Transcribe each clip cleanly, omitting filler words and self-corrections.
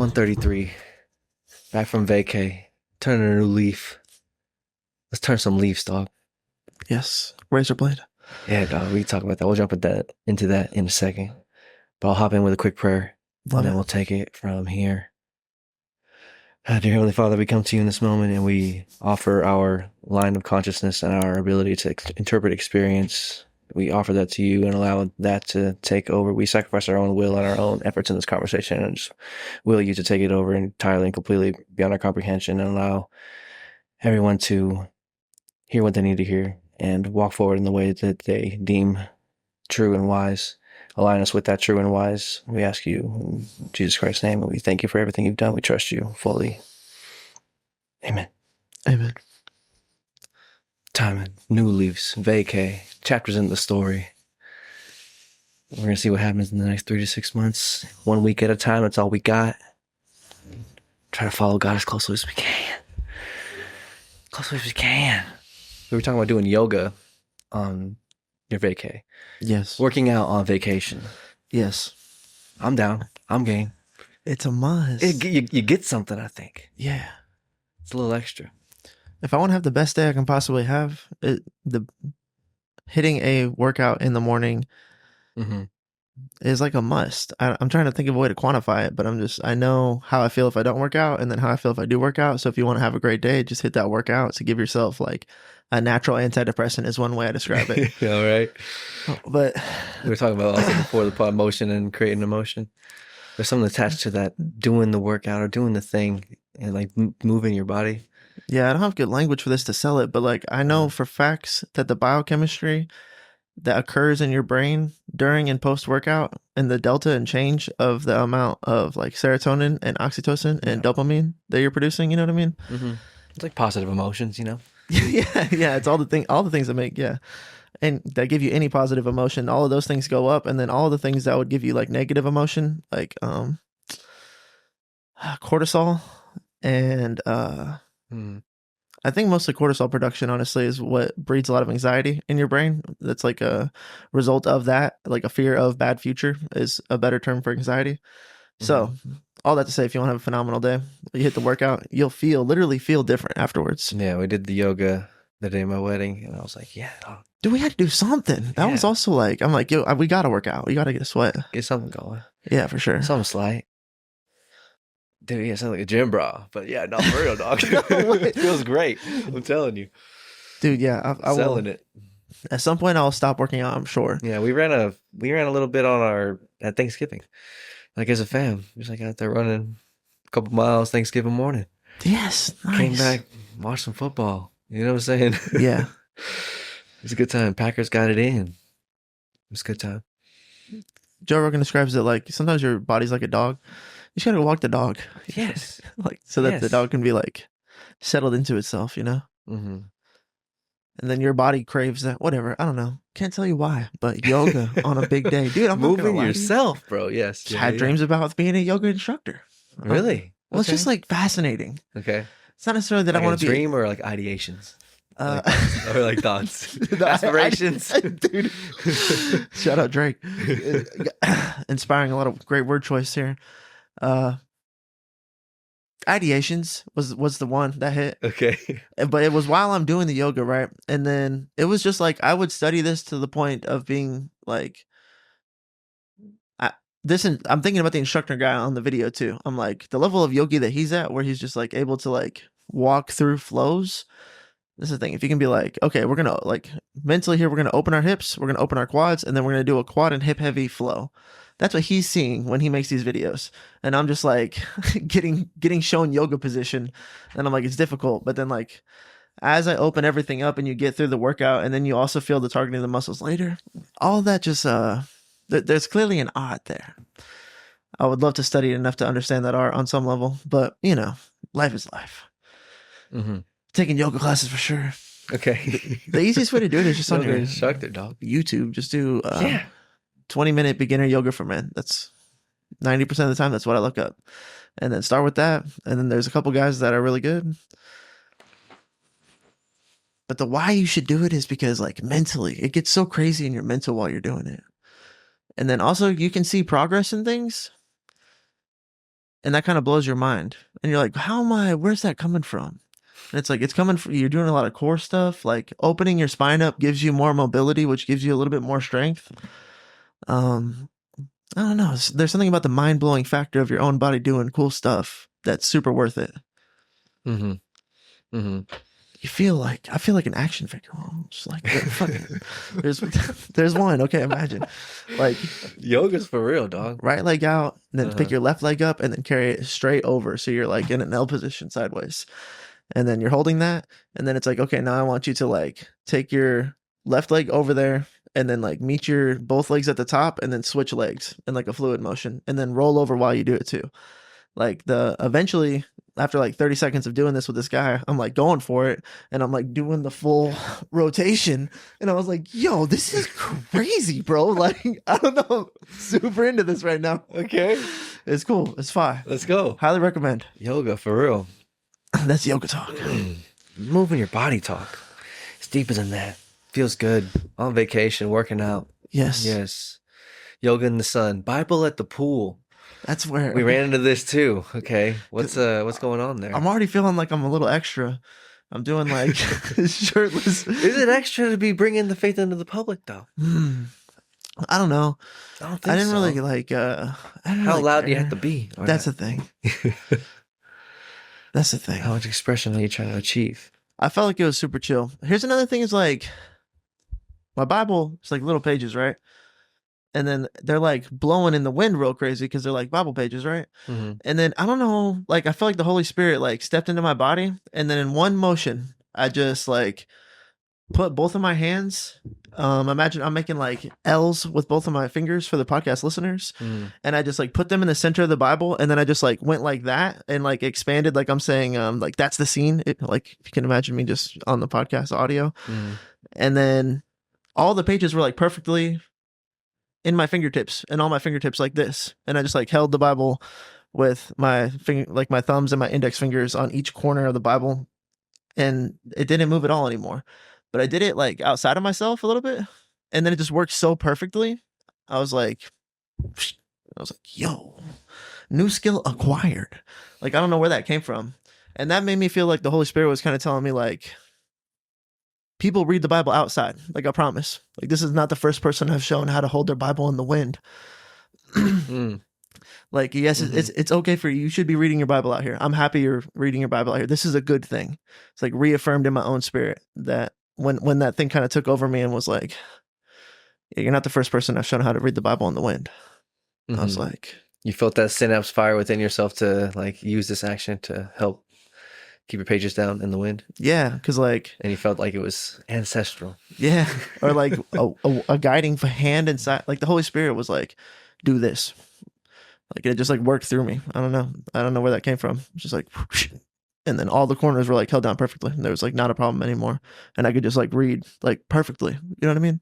133. Back from vacay. Turning a new leaf. Let's turn some leaves, dog. Yes. Razor blade. Yeah, dog. We can talk about that. We'll jump into that in a second. But I'll hop in with a quick prayer. Love and then it. we'll take it from here. Dear Heavenly Father, we come to you in this moment and we offer our line of consciousness and our ability to interpret experience. We offer that to you and allow that to take over. We sacrifice our own will and our own efforts in this conversation and just will you to take it over entirely and completely beyond our comprehension and allow everyone to hear what they need to hear and walk forward in the way that they deem true and wise. Align us with that true and wise. We ask you in Jesus Christ's name, and we thank you for everything you've done. We trust you fully. Amen. Amen. Time, new leaves, vacay, chapters in the story. We're going to see what happens in the next 3 to 6 months. 1 week at a time. That's all we got. Try to follow God as closely as we can. Closely as we can. We were talking about doing yoga on your vacay. Yes. Working out on vacation. Yes. I'm down. I'm game. It's a must. You get something, I think. Yeah. It's a little extra. If I want to have the best day I can possibly have, hitting a workout in the morning is like a must. I'm trying to think of a way to quantify it, but I know how I feel if I don't work out and then how I feel if I do work out. So if you want to have a great day, just hit that workout to give yourself like a natural antidepressant is one way I describe it. Yeah, right. But we were talking about also before the pod motion and creating emotion. There's something attached to that, doing the workout or doing the thing and like moving your body. Yeah, I don't have good language for this to sell it, but like I know for facts that the biochemistry that occurs in your brain during and post workout and the delta and change of the amount of like serotonin and oxytocin and dopamine that you're producing, you know what I mean? It's like positive emotions, you know? yeah, it's all the things that make, and that give you any positive emotion. All of those things go up, and then all of the things that would give you like negative emotion, like cortisol and I think mostly cortisol production, honestly, is what breeds a lot of anxiety in your brain. That's like a result of that, like a fear of bad future is a better term for anxiety. So all that to say, if you want to have a phenomenal day, you hit the workout, you'll literally feel different afterwards. Yeah, we did the yoga the day of my wedding, and I was like, yeah. Dude, we had to do something. That was also like, I'm like, yo, we got to work out. We got to get a sweat. Get something going. Yeah, for sure. Something slight. Dude, yeah, sounds like a gym bra. But yeah, not for real, dog. It feels great. I'm telling you. Dude, yeah. I selling it. At some point, I'll stop working out, I'm sure. Yeah, we ran a little bit at Thanksgiving. Like as a fam. Just like out there running a couple miles Thanksgiving morning. Yes, nice. Came back, watched some football. You know what I'm saying? Yeah. It was a good time. Packers got it in. It was a good time. Joe Rogan describes it like sometimes your body's like a dog. You just gotta walk the dog. Yes. Like so that the dog can be like settled into itself, you know? Mm-hmm. And then your body craves that. Whatever. I don't know. Can't tell you why, but yoga on a big day. Dude, I'm moving yourself, bro. Yes. Yeah, had dreams about being a yoga instructor. Really? Well, it's just like fascinating. Okay. It's not necessarily that like I want to be a dream or like ideations. Or like thoughts. Aspirations. Dude. Shout out Drake. Inspiring a lot of great word choice here. Ideations was the one that hit. Okay. But it was while I'm doing the yoga, right? And then it was just like I would study this to the point of being like I'm thinking about the instructor guy on the video too. I'm like, the level of yogi that he's at where he's just like able to like walk through flows. This is the thing. If you can be like, okay, we're gonna like mentally here, we're gonna open our hips, we're gonna open our quads, and then we're gonna do a quad and hip heavy flow. That's what he's seeing when he makes these videos. And I'm just like getting shown yoga position. And I'm like, it's difficult. But then like, as I open everything up and you get through the workout and then you also feel the targeting of the muscles later, all that just, there's clearly an art there. I would love to study it enough to understand that art on some level, but you know, life is life. Taking yoga classes for sure. Okay. The easiest way to do it is just on your instructor, dog. YouTube. Just do 20-minute beginner yoga for men. That's 90% of the time. That's what I look up. And then start with that. And then there's a couple guys that are really good. But the why you should do it is because like mentally, it gets so crazy in your mental while you're doing it. And then also you can see progress in things. and that kind of blows your mind. And you're like, where's that coming from? And it's like, it's coming from, you're doing a lot of core stuff. Like opening your spine up gives you more mobility, which gives you a little bit more strength. I don't know. There's something about the mind blowing factor of your own body doing cool stuff that's super worth it. Mm-hmm. Mm-hmm. I feel like an action figure. Just like fucking, there's one. Okay, imagine like Yoga's for real, dog. right leg out, and then pick your left leg up, and then carry it straight over. So you're like in an L position sideways, and then you're holding that, and then it's like, okay, now I want you to like take your left leg over there, and then like meet your both legs at the top, and then switch legs in like a fluid motion, and then roll over while you do it too. Like eventually after like 30 seconds of doing this with this guy, I'm like going for it, and I'm like doing the full rotation, and I was like, yo, this is crazy, bro. Like, I don't know, super into this right now. Okay. It's cool. It's fine. Let's go. Highly recommend. Yoga for real. That's yoga talk. Moving your body talk. It's deeper than that. Feels good. On vacation, working out. Yes. Yes. Yoga in the sun. Bible at the pool. That's where We ran into this too. Okay. What's going on there? I'm already feeling like I'm a little extra. I'm doing like shirtless. Is it extra to be bringing the faith into the public though? I don't know. I don't think I didn't so. really like How really loud care. do you have to be? That's the thing. That's the thing. How much expression are you trying to achieve? I felt like it was super chill. Here's another thing is like my Bible, it's like little pages, right? And then they're like blowing in the wind real crazy because they're like Bible pages, right? Mm-hmm. And then I don't know, like I feel like the Holy Spirit like stepped into my body, and then in one motion, I just like put both of my hands. Imagine I'm making like L's with both of my fingers for the podcast listeners, and I just like put them in the center of the Bible, and then I just like went like that and like expanded, like I'm saying, like that's the scene. Like if you can imagine me just on the podcast audio, and then all the pages were like perfectly in my fingertips, and all my fingertips like this, and I just like held the Bible with my finger, like my thumbs and my index fingers on each corner of the Bible, and it didn't move at all anymore. But I did it like outside of myself a little bit, and then it just worked so perfectly. I was like, yo, new skill acquired. Like I don't know where that came from, and that made me feel like the Holy Spirit was kind of telling me like, people read the Bible outside. Like I promise. Like this is not the first person I've shown how to hold their Bible in the wind. Like yes, it's okay for you. You should be reading your Bible out here. I'm happy you're reading your Bible out here. This is a good thing. It's like reaffirmed in my own spirit that when that thing kind of took over me and was like, yeah, you're not the first person I've shown how to read the Bible in the wind. I was like, you felt that synapse fire within yourself to like use this action to help keep your pages down in the wind. yeah, because like, and you felt like it was ancestral. Yeah, or like a guiding hand inside. Like the Holy Spirit was like, do this. Like it just like worked through me. I don't know where that came from. It's just like, whoosh. And then all the corners were like held down perfectly. And there was like not a problem anymore. And I could just like read like perfectly. You know what I mean?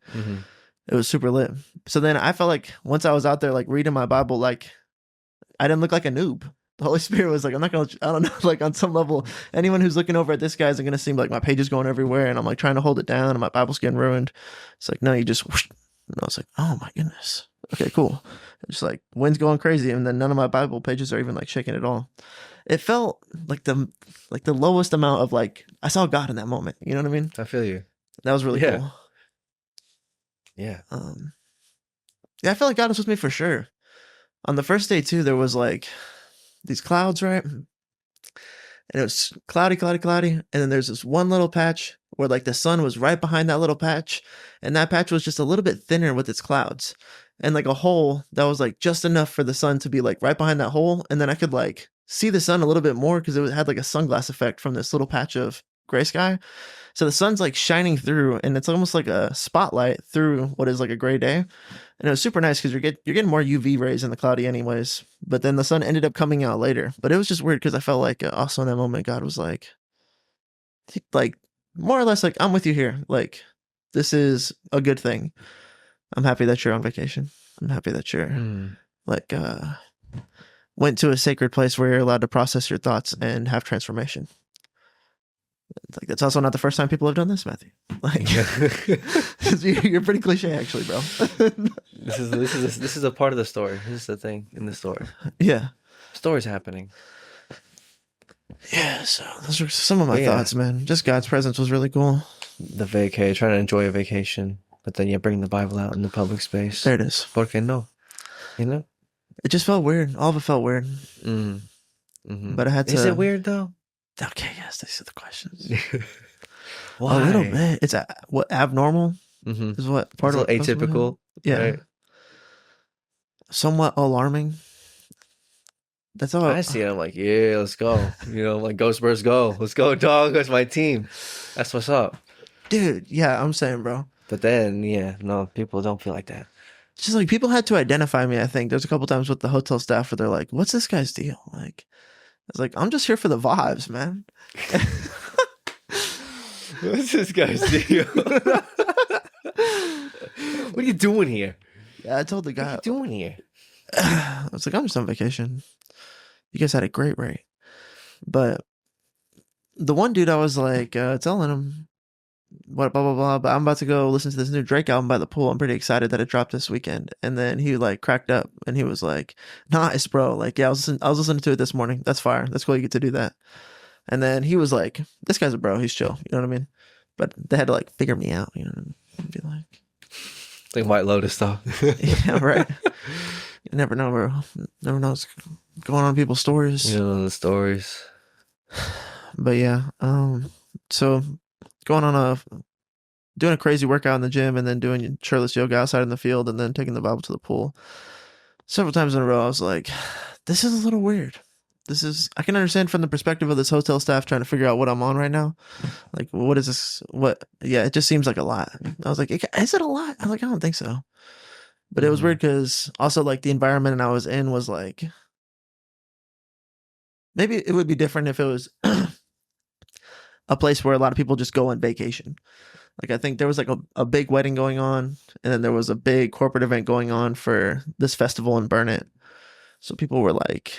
It was super lit. So then I felt like once I was out there like reading my Bible, like I didn't look like a noob. The Holy Spirit was like, I don't know, like on some level, anyone who's looking over at this guy isn't going to seem like my page is going everywhere. And I'm like trying to hold it down and my Bible's getting ruined. It's like, no, you just, whoosh. And I was like, oh my goodness. Okay, cool. Just like wind's going crazy. And then none of my Bible pages are even like shaking at all. It felt like the lowest amount of like, I saw God in that moment. You know what I mean? I feel you. That was really cool. Yeah. Yeah, I felt like God was with me for sure. On the first day too, there was like these clouds, right? And it was cloudy. And then there's this one little patch where like the sun was right behind that little patch. And that patch was just a little bit thinner with its clouds. And like a hole that was like just enough for the sun to be like right behind that hole. And then I could like see the sun a little bit more because it had like a sunglass effect from this little patch of gray sky. So the sun's like shining through, and it's almost like a spotlight through what is like a gray day. And it was super nice because you're getting more UV rays in the cloudy anyways. But then the sun ended up coming out later. But it was just weird because I felt like also in that moment God was like more or less like, I'm with you here. Like this is a good thing. I'm happy that you're on vacation. I'm happy that you're like went to a sacred place where you're allowed to process your thoughts and have transformation. Like that's also not the first time people have done this, Matthew. Like you're pretty cliche, actually, bro. This is a part of the story. This is the thing in the story. Yeah, Stories happening. Yeah, so those are some of my But yeah, thoughts, man. Just God's presence was really cool. the vacay, trying to enjoy a vacation, but then you bring the Bible out in the public space. There it is. ¿Por qué no? You know? It just felt weird. All of it felt weird. Mm-hmm. But I had to. Is it weird though? Okay, yes, these are the questions. Why? A little bit. It's what abnormal Mm-hmm. is what It's part a of little atypical. Yeah, Right? somewhat alarming. That's all. I see it. I'm like, yeah, let's go. You know, like, go Spurs, go. Let's go, dog. That's my team. That's what's up. Dude, yeah, I'm saying, bro. But then, yeah, no, people don't feel like that. It's just like people had to identify me. I think there's a couple times with the hotel staff where they're like, "What's this guy's deal?" Like, I was like, "I'm just here for the vibes, man." What's this guy's deal? What are you doing here? Yeah, I told the What guy. are you doing here? I was like, "I'm just on vacation. You guys had a great rate." But the one dude, I was like telling him what blah blah blah. But I'm about to go listen to this new Drake album by the pool. I'm pretty excited that it dropped this weekend. And then he like cracked up and he was like, "Nice, bro. Like, yeah, I was listening to it this morning. That's fire. That's cool. You get to do that." And then he was like, "This guy's a bro. He's chill." You know what I mean? But they had to like figure me out. You know what I mean? And be like, White Lotus stuff. yeah, right. You never know, bro. Never know what's going on in people's stories. You know the stories. But yeah, so going on doing a crazy workout in the gym and then doing shirtless yoga outside in the field and then taking the Bible to the pool several times in a row. I was like, this is a little weird. I can understand from the perspective of this hotel staff trying to figure out what I'm on right now. Like, what is this? Yeah, it just seems like a lot. I was like, is it a lot? I was like, I don't think so. But it was weird because also like the environment I was in was like, maybe it would be different if it was a place where a lot of people just go on vacation. Like, I think there was like a big wedding going on, and then there was a big corporate event going on for this festival in Burnett. So people were like,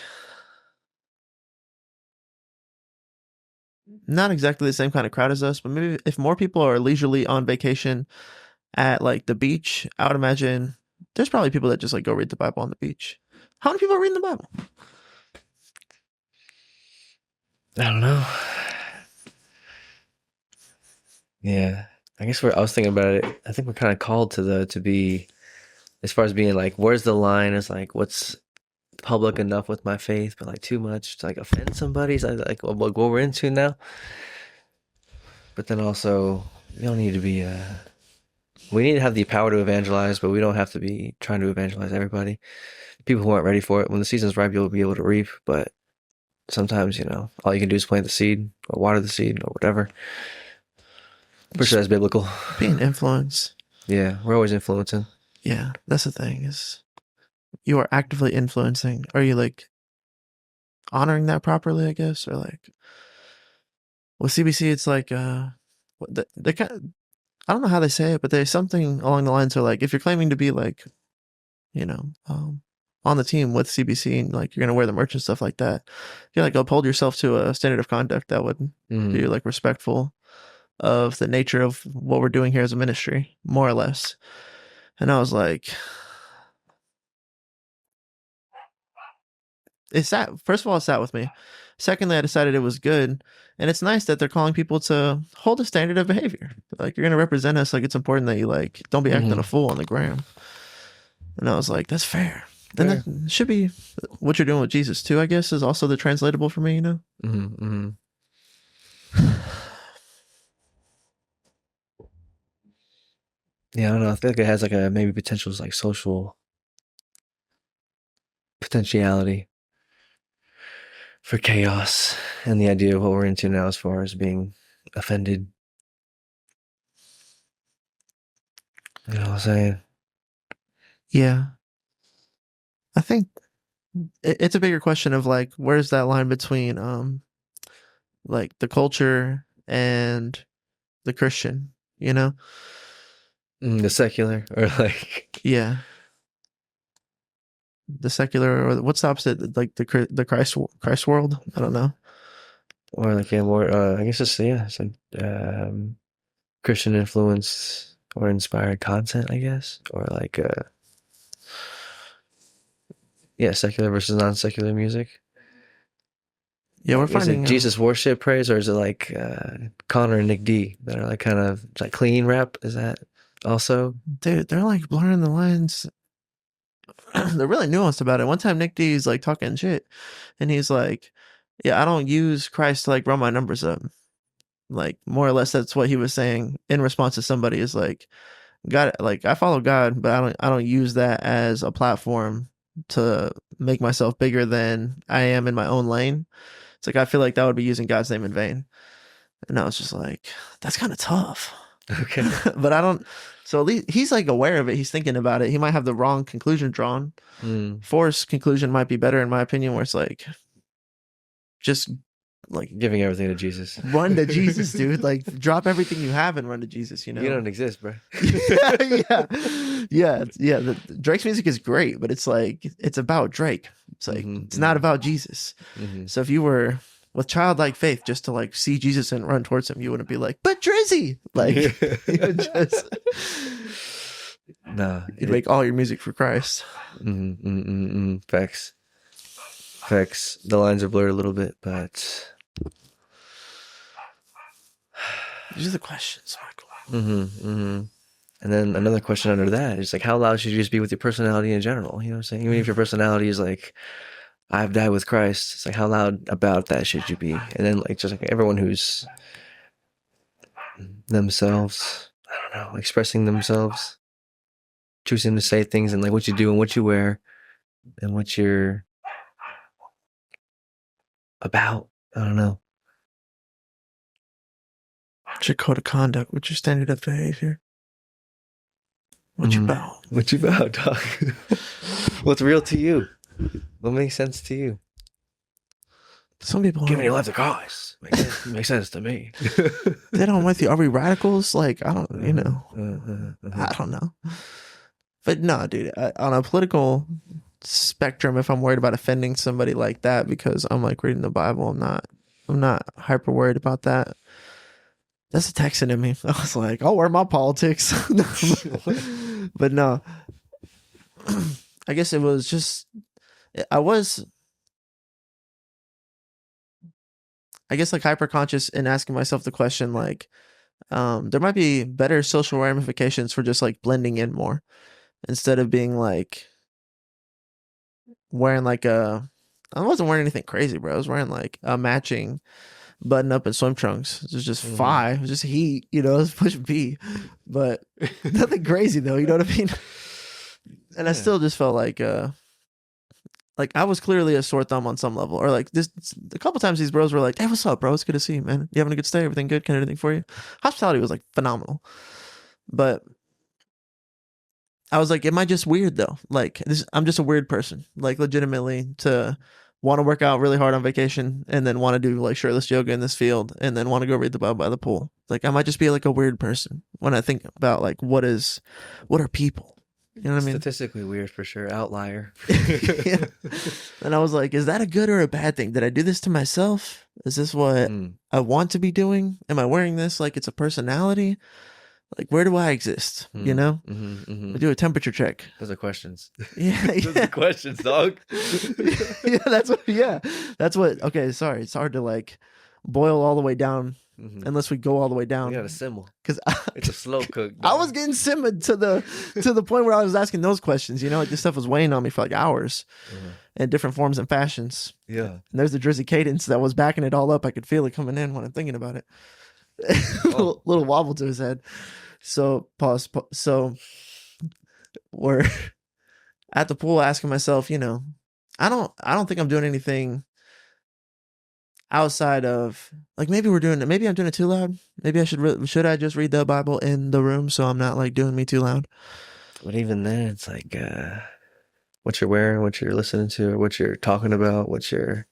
not exactly the same kind of crowd as us, but maybe if more people are leisurely on vacation at like the beach, I would imagine there's probably people that just like go read the Bible on the beach. How many people are reading the Bible? I don't know. Yeah. I guess I was thinking about it. I think we're kind of called to be, as far as being like, where's the line? It's like, what's public enough with my faith, but like too much to like offend somebody. So like what we're into now. But then also, we don't need to be. We need to have the power to evangelize, but we don't have to be trying to evangelize everybody. People who aren't ready for it. When the season's ripe, you'll be able to reap. But sometimes, all you can do is plant the seed or water the seed or whatever. For sure, that's biblical. Be an influence. Yeah, we're always influencing. Yeah, that's the thing is, you are actively influencing. Are you like honoring that properly? I guess, or like with CBC, it's like they kind of, I don't know how they say it, but there's something along the lines of like, if you're claiming to be like, on the team with CBC and like you're gonna wear the merch and stuff like that, you like uphold yourself to a standard of conduct that would be like respectful of the nature of what we're doing here as a ministry, more or less. And I was like, first of all, it sat with me. Secondly, I decided it was good. And it's nice that they're calling people to hold a standard of behavior. Like, you're going to represent us. Like, it's important that you like, don't be acting a fool on the gram. And I was like, that's fair. Then that should be what you're doing with Jesus too, I guess, is also the translatable for me, Yeah, I don't know. I feel like it has like a maybe potential like social potentiality for chaos and the idea of what we're into now as far as being offended. You know what I'm saying? Yeah. I think it's a bigger question of like, where's that line between like the culture and the Christian, The secular or like Yeah. The secular, or what's the opposite? Like the Christ world? I don't know. or like more I guess it's like Christian influence or inspired content, I guess, or like secular versus non-secular music. Yeah, we're Is finding it Jesus worship praise, or is it like Connor and Nick D that are like kind of like clean rap? Is that also? dude, they're like blurring the lines. They're really nuanced about it. One time Nick D is like talking shit, and he's like, "Yeah, I don't use Christ to like run my numbers up." Like more or less, that's what he was saying in response to somebody is like, "God, like I follow God, but I don't use that as a platform to make myself bigger than I am in my own lane." It's like I feel like that would be using God's name in vain. And I was just like, that's kind of tough. Okay. But I don't. So at least he's like aware of it. He's thinking about it. He might have the wrong conclusion drawn. Mm. Forrest's conclusion might be better in my opinion, where it's like, just like Giving everything to Jesus. run to Jesus, dude. Like drop everything you have and run to Jesus. You know. You don't exist, bro. yeah. Drake's music is great, but it's like it's about Drake. It's like it's not about Jesus. So if you were with childlike faith just to like see Jesus and run towards him, you wouldn't be like, but Drizzy, like you would just no, you'd make all your music for Christ. Facts. The lines are blurred a little bit, but These are the questions, Michael. And then another question under that is like, how loud should you just be with your personality in general? You know what I'm saying? Even if your personality is like, I've died with Christ, it's like, how loud about that should you be? And then like, just like everyone who's themselves, I don't know, expressing themselves, choosing to say things and like what you do and what you wear and what you're about. I don't know. What's your code of conduct? What's your standard of behavior? What you about? What you about, dog? What's real to you? What makes sense to you? Some people Giving your life to Christ makes sense to me. They don't with you. Are we radicals? Like I don't, you know, I don't know. But no, dude. On a political spectrum, if I'm worried about offending somebody like that because I'm like reading the Bible, I'm not hyper worried about that. That's a Texan in me. I was like, I'll wear my politics. But no. I guess it was just I guess like hyper conscious in asking myself the question like there might be better social ramifications for just like blending in more instead of being like wearing like I wasn't wearing anything crazy, bro. I was wearing like a matching button up and swim trunks. It was just it was just heat, you know, it was push B. But nothing crazy though, you know what I mean? And I still just felt like I was clearly a sore thumb on some level. Or like this a couple times these bros were like, hey, what's up, bro? It's good to see you, man. You having a good stay? Everything good? Can I do anything for you? Hospitality was like phenomenal. But I was like, am I just weird though? Like I'm just a weird person. Like legitimately to want to work out really hard on vacation and then want to do like shirtless yoga in this field and then want to go read the Bible by the pool. Like I might just be like a weird person when I think about like what are people? You know what I mean? Statistically weird for sure. Outlier. Yeah. And I was like, is that a good or a bad thing? Did I do this to myself? Is this what I want to be doing? Am I wearing this like it's a personality? Like, where do I exist? You know? We do a temperature check. Those are questions. Yeah. Those are questions, dog. That's what, okay, sorry. It's hard to like boil all the way down unless we go all the way down. We got a simmer. Because it's a slow cook. I was getting simmered to the point where I was asking those questions. You know, like this stuff was weighing on me for like hours in different forms and fashions. Yeah. And there's the Drizzy cadence that was backing it all up. I could feel it coming in when I'm thinking about it. little wobble to his head. So pause. So we're at the pool asking myself, you know, I don't think I'm doing anything outside of like maybe I'm doing it too loud. Maybe I should I just read the Bible in the room so I'm not like doing me too loud. But even then, it's like what you're wearing, what you're listening to, what you're talking about, what your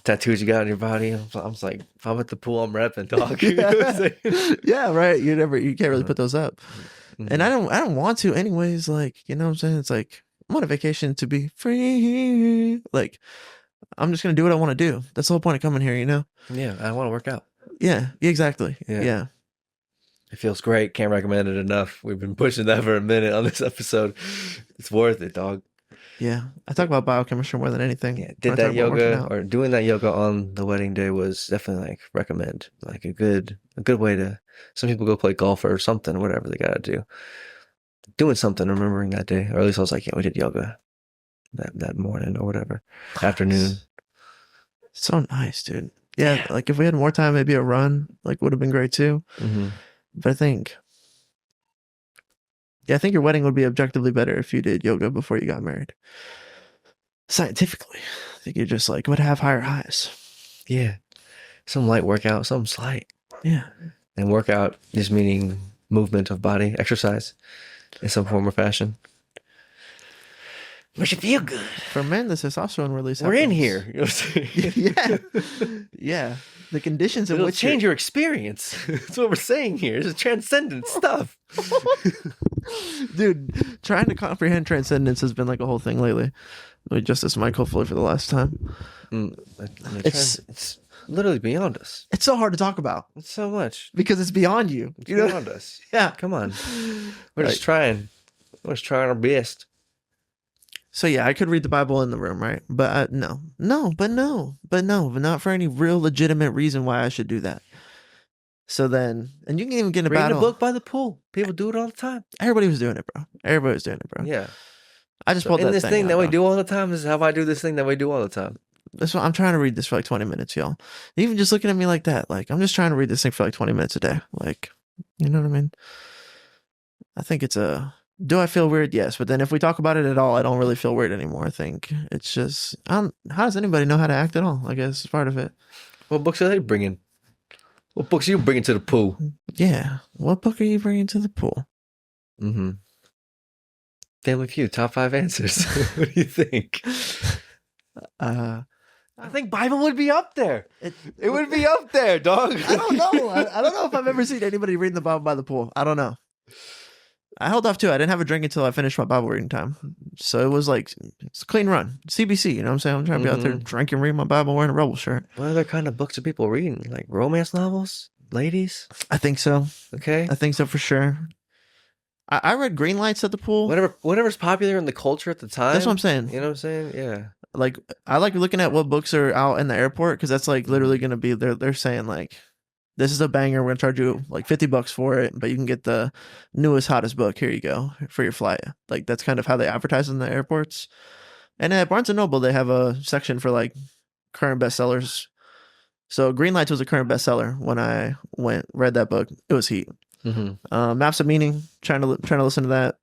tattoos you got on your body. I'm like, if I'm at the pool, I'm repping, dog. You know what I'm saying? Yeah, right. You can't really put those up. And I don't want to anyways. Like, you know what I'm saying? It's like I'm on a vacation to be free. Like, I'm just gonna do what I want to do. That's the whole point of coming here, you know? Yeah, I want to work out. Yeah, exactly. Yeah. It feels great. Can't recommend it enough. We've been pushing that for a minute on this episode. It's worth it, dog. Yeah, I talk about biochemistry more than anything. Yeah, when did I talk that about working yoga out. or doing that yoga on the wedding day was definitely like recommend. Like a good way to. Some people go play golf or something, whatever they gotta do. Doing something, remembering that day, or at least I was like, yeah, we did yoga that morning or whatever, afternoon. Nice. So nice, dude. Yeah, Yeah. like if we had more time, maybe a run like would have been great too. Hmm. But I think your wedding would be objectively better if you did yoga before you got married. Scientifically, I think you just like would have higher highs. Yeah. Some light workout, something slight. Yeah. And workout just meaning movement of body, exercise in some form or fashion. Makes you feel good. For men, the testosterone release We're in happens. here. You know what I'm saying? Yeah. Yeah. The conditions in It'll which change your experience. That's what we're saying here. This is transcendent stuff. Dude, trying to comprehend transcendence has been like a whole thing lately. With Justice Mike, hopefully for the last time. It's literally beyond us. It's so hard to talk about It's so much. because it's beyond you. It's You know? beyond us. Yeah. Come on. We're Right. just trying. We're just trying our best. So yeah, I could read the Bible in the room, right? But no, but not for any real legitimate reason why I should do that. So then, and you can even get in a Reading battle. a book by the pool. People do it all the time. Everybody was doing it, bro. Everybody was doing it, bro. Yeah. I just So pulled in that this thing out, that we dog. do all the time, this is how I do this thing that we do all the time. That's what I'm trying to read this for like 20 minutes, y'all. Even just looking at me like that, like I'm just trying to read this thing for like 20 minutes a day. Like, you know what I mean? I think it's do I feel weird? Yes. But then if we talk about it at all, I don't really feel weird anymore. I think it's just, how does anybody know how to act at all? I guess it's part of it. What books are they bringing? What books are you bringing to the pool? Yeah. What book are you bringing to the pool? Mm-hmm. Family Feud, top 5 answers. What do you think? I think Bible would be up there. It would be up there, dog. I don't know. I don't know if I've ever seen anybody reading the Bible by the pool. I don't know. I held off too. I didn't have a drink until I finished my Bible reading time. So it was like, it's a clean run. CBC, you know what I'm saying? I'm trying to be out there drinking, reading my Bible, wearing a Rebel shirt. What other kind of books are people reading? Like romance novels? Ladies? I think so. Okay. I think so for sure. I read Green Lights at the pool. Whatever's popular in the culture at the time. That's what I'm saying. You know what I'm saying? Yeah. Like, I like looking at what books are out in the airport because that's like literally going to be, they're saying like, this is a banger. We're going to charge you like $50 for it, but you can get the newest, hottest book. Here you go for your flight. Like, that's kind of how they advertise in the airports. And at Barnes & Noble, they have a section for like current bestsellers. So Green Lights was a current bestseller when I read that book. It was heat. Mm-hmm. Maps of Meaning, trying to listen to that.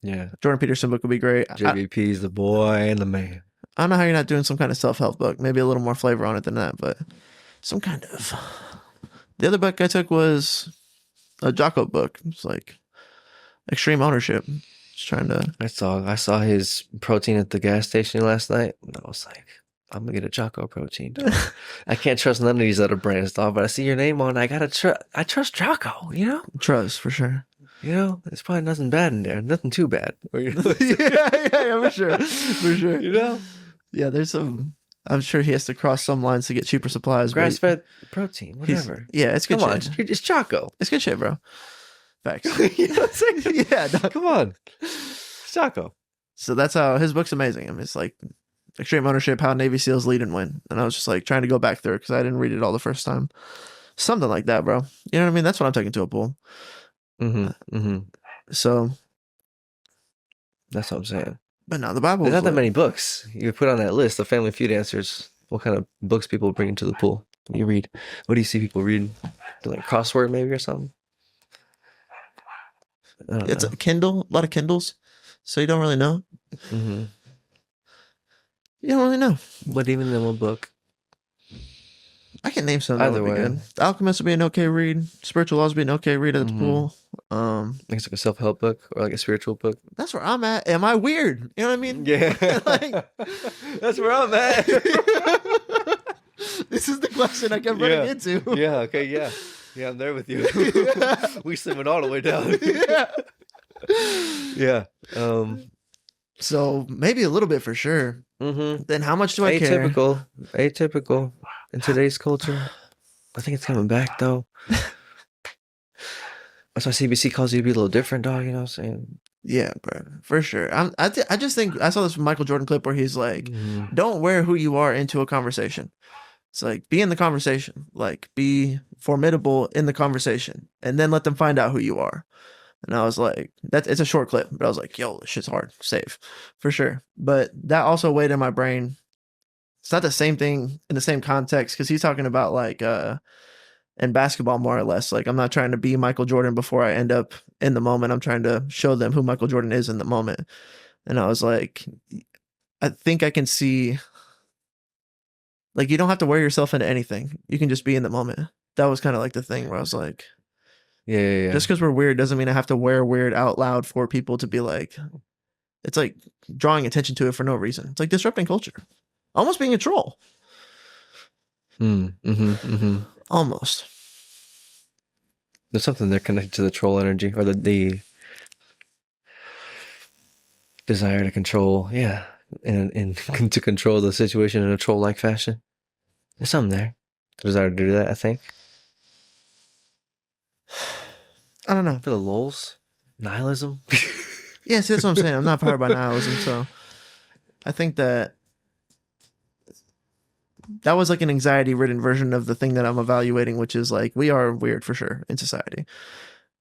Yeah. Jordan Peterson book would be great. JVP's the boy and the man. I don't know how you're not doing some kind of self-help book. Maybe a little more flavor on it than that, but some kind of. The other book I took was a Jocko book. It's like extreme ownership. Just trying to. I saw his protein at the gas station last night, and I was like, I'm gonna get a Jocko protein, dog. I can't trust none of these other brands, dog. But I see your name on it. I trust Jocko. You know. Trust for sure. You know, there's probably nothing bad in there. Nothing too bad. yeah, for sure. For sure. You know? Yeah, there's some. I'm sure he has to cross some lines to get cheaper supplies. Grass-fed protein, whatever. Yeah, it's good Come shit. on, it's Jocko. It's good shit, bro. Facts. You know what I'm saying? Yeah, dog. Come on. It's Jocko. So that's how his book's amazing. I mean, it's like extreme ownership, how Navy SEALs lead and win. And I was just like trying to go back through it because I didn't read it all the first time. Something like that, bro. You know what I mean? That's what I'm taking to a pool. Mm-hmm. Mm-hmm. So That's what I'm saying. but no, the Bible. There's not that many books you put on that list of Family Feud answers. What kind of books people bring into the pool? You read. What do you see people reading? Like crossword maybe or something? It's a Kindle, a lot of Kindles. So you don't really know. Mm-hmm. You don't really know. But even in one book. I can name some. Either way. Good. The Alchemist would be an okay read. Spiritual Laws would be an okay read at the pool. It's like a self-help book or like a spiritual book. That's where I'm at. Am I weird? You know what I mean? Yeah. Like, that's where I'm at. This is the question I kept running into. Yeah, okay, yeah. Yeah, I'm there with you. We slimming all the way down. Yeah. Yeah. So maybe a little bit for sure. Mm-hmm. Then how much do I care? Atypical in today's culture. I think it's coming back though. That's why CBC calls you to be a little different, dog. You know what I'm saying? Yeah, bro, for sure. I just think I saw this Michael Jordan clip where he's like, Mm. "Don't wear who you are into a conversation." It's like be in the conversation, like be formidable in the conversation, and then let them find out who you are. And I was like, "That's it's a short clip," but I was like, "Yo, this shit's hard, save, for sure." But that also weighed in my brain. It's not the same thing in the same context because he's talking about like in basketball more or less. Like I'm not trying to be Michael Jordan before I end up in the moment. I'm trying to show them who Michael Jordan is in the moment. And I was like, I think I can see like you don't have to wear yourself into anything. You can just be in the moment. That was kind of like the thing where I was like, Yeah. just because we're weird doesn't mean I have to wear weird out loud for people to be like, it's like drawing attention to it for no reason. It's like disrupting culture, almost being a troll. Almost. There's something there connected to the troll energy or the desire to control. Yeah, and to control the situation in a troll-like fashion. There's something there. The desire to do that, I think. I don't know. For the lulz, nihilism. Yeah, see, that's what I'm saying. I'm not powered by nihilism, so I think that was like an anxiety-ridden version of the thing that I'm evaluating, which is like we are weird for sure in society.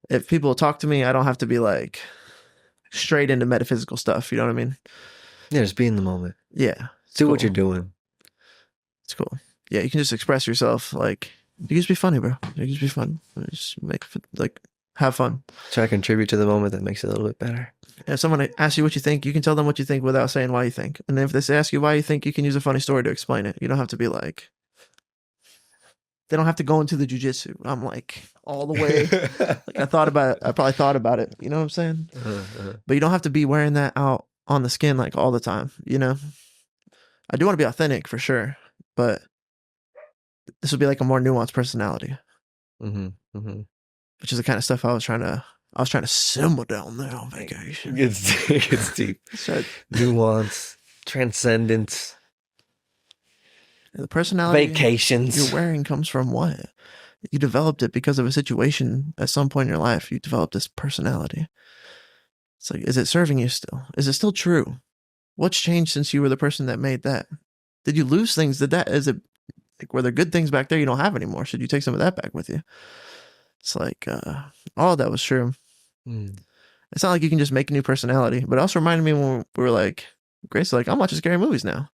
If people talk to me, I don't have to be like straight into metaphysical stuff. You know what I mean? Yeah, just be in the moment. Yeah, Do what cool. you're doing. It's cool. Yeah, you can just express yourself. Like you can just be funny, bro. You can just be fun. Just make like have fun. Try to contribute to the moment that makes it a little bit better. If someone asks you what you think, you can tell them what you think without saying why you think. And if they ask you why you think, you can use a funny story to explain it. You don't have to be like, they don't have to go into the jujitsu. I'm like all the way. Like I thought about it. I probably thought about it. You know what I'm saying? But you don't have to be wearing that out on the skin like all the time. You know, I do want to be authentic for sure, but this would be like a more nuanced personality, which is the kind of stuff I was trying to simmer down there on vacation. It gets deep. So, Nuance, transcendence. the personality Vacations. you're wearing comes from what? You developed it because of a situation at some point in your life. You developed this personality. It's like, is it serving you still? Is it still true? What's changed since you were the person that made that? Did you lose things? Is it like, were there good things back there you don't have anymore? Should you take some of that back with you? It's like, all of that was true. It's not like you can just make a new personality, but it also reminded me when we were like, Grace, like, I'm watching scary movies now.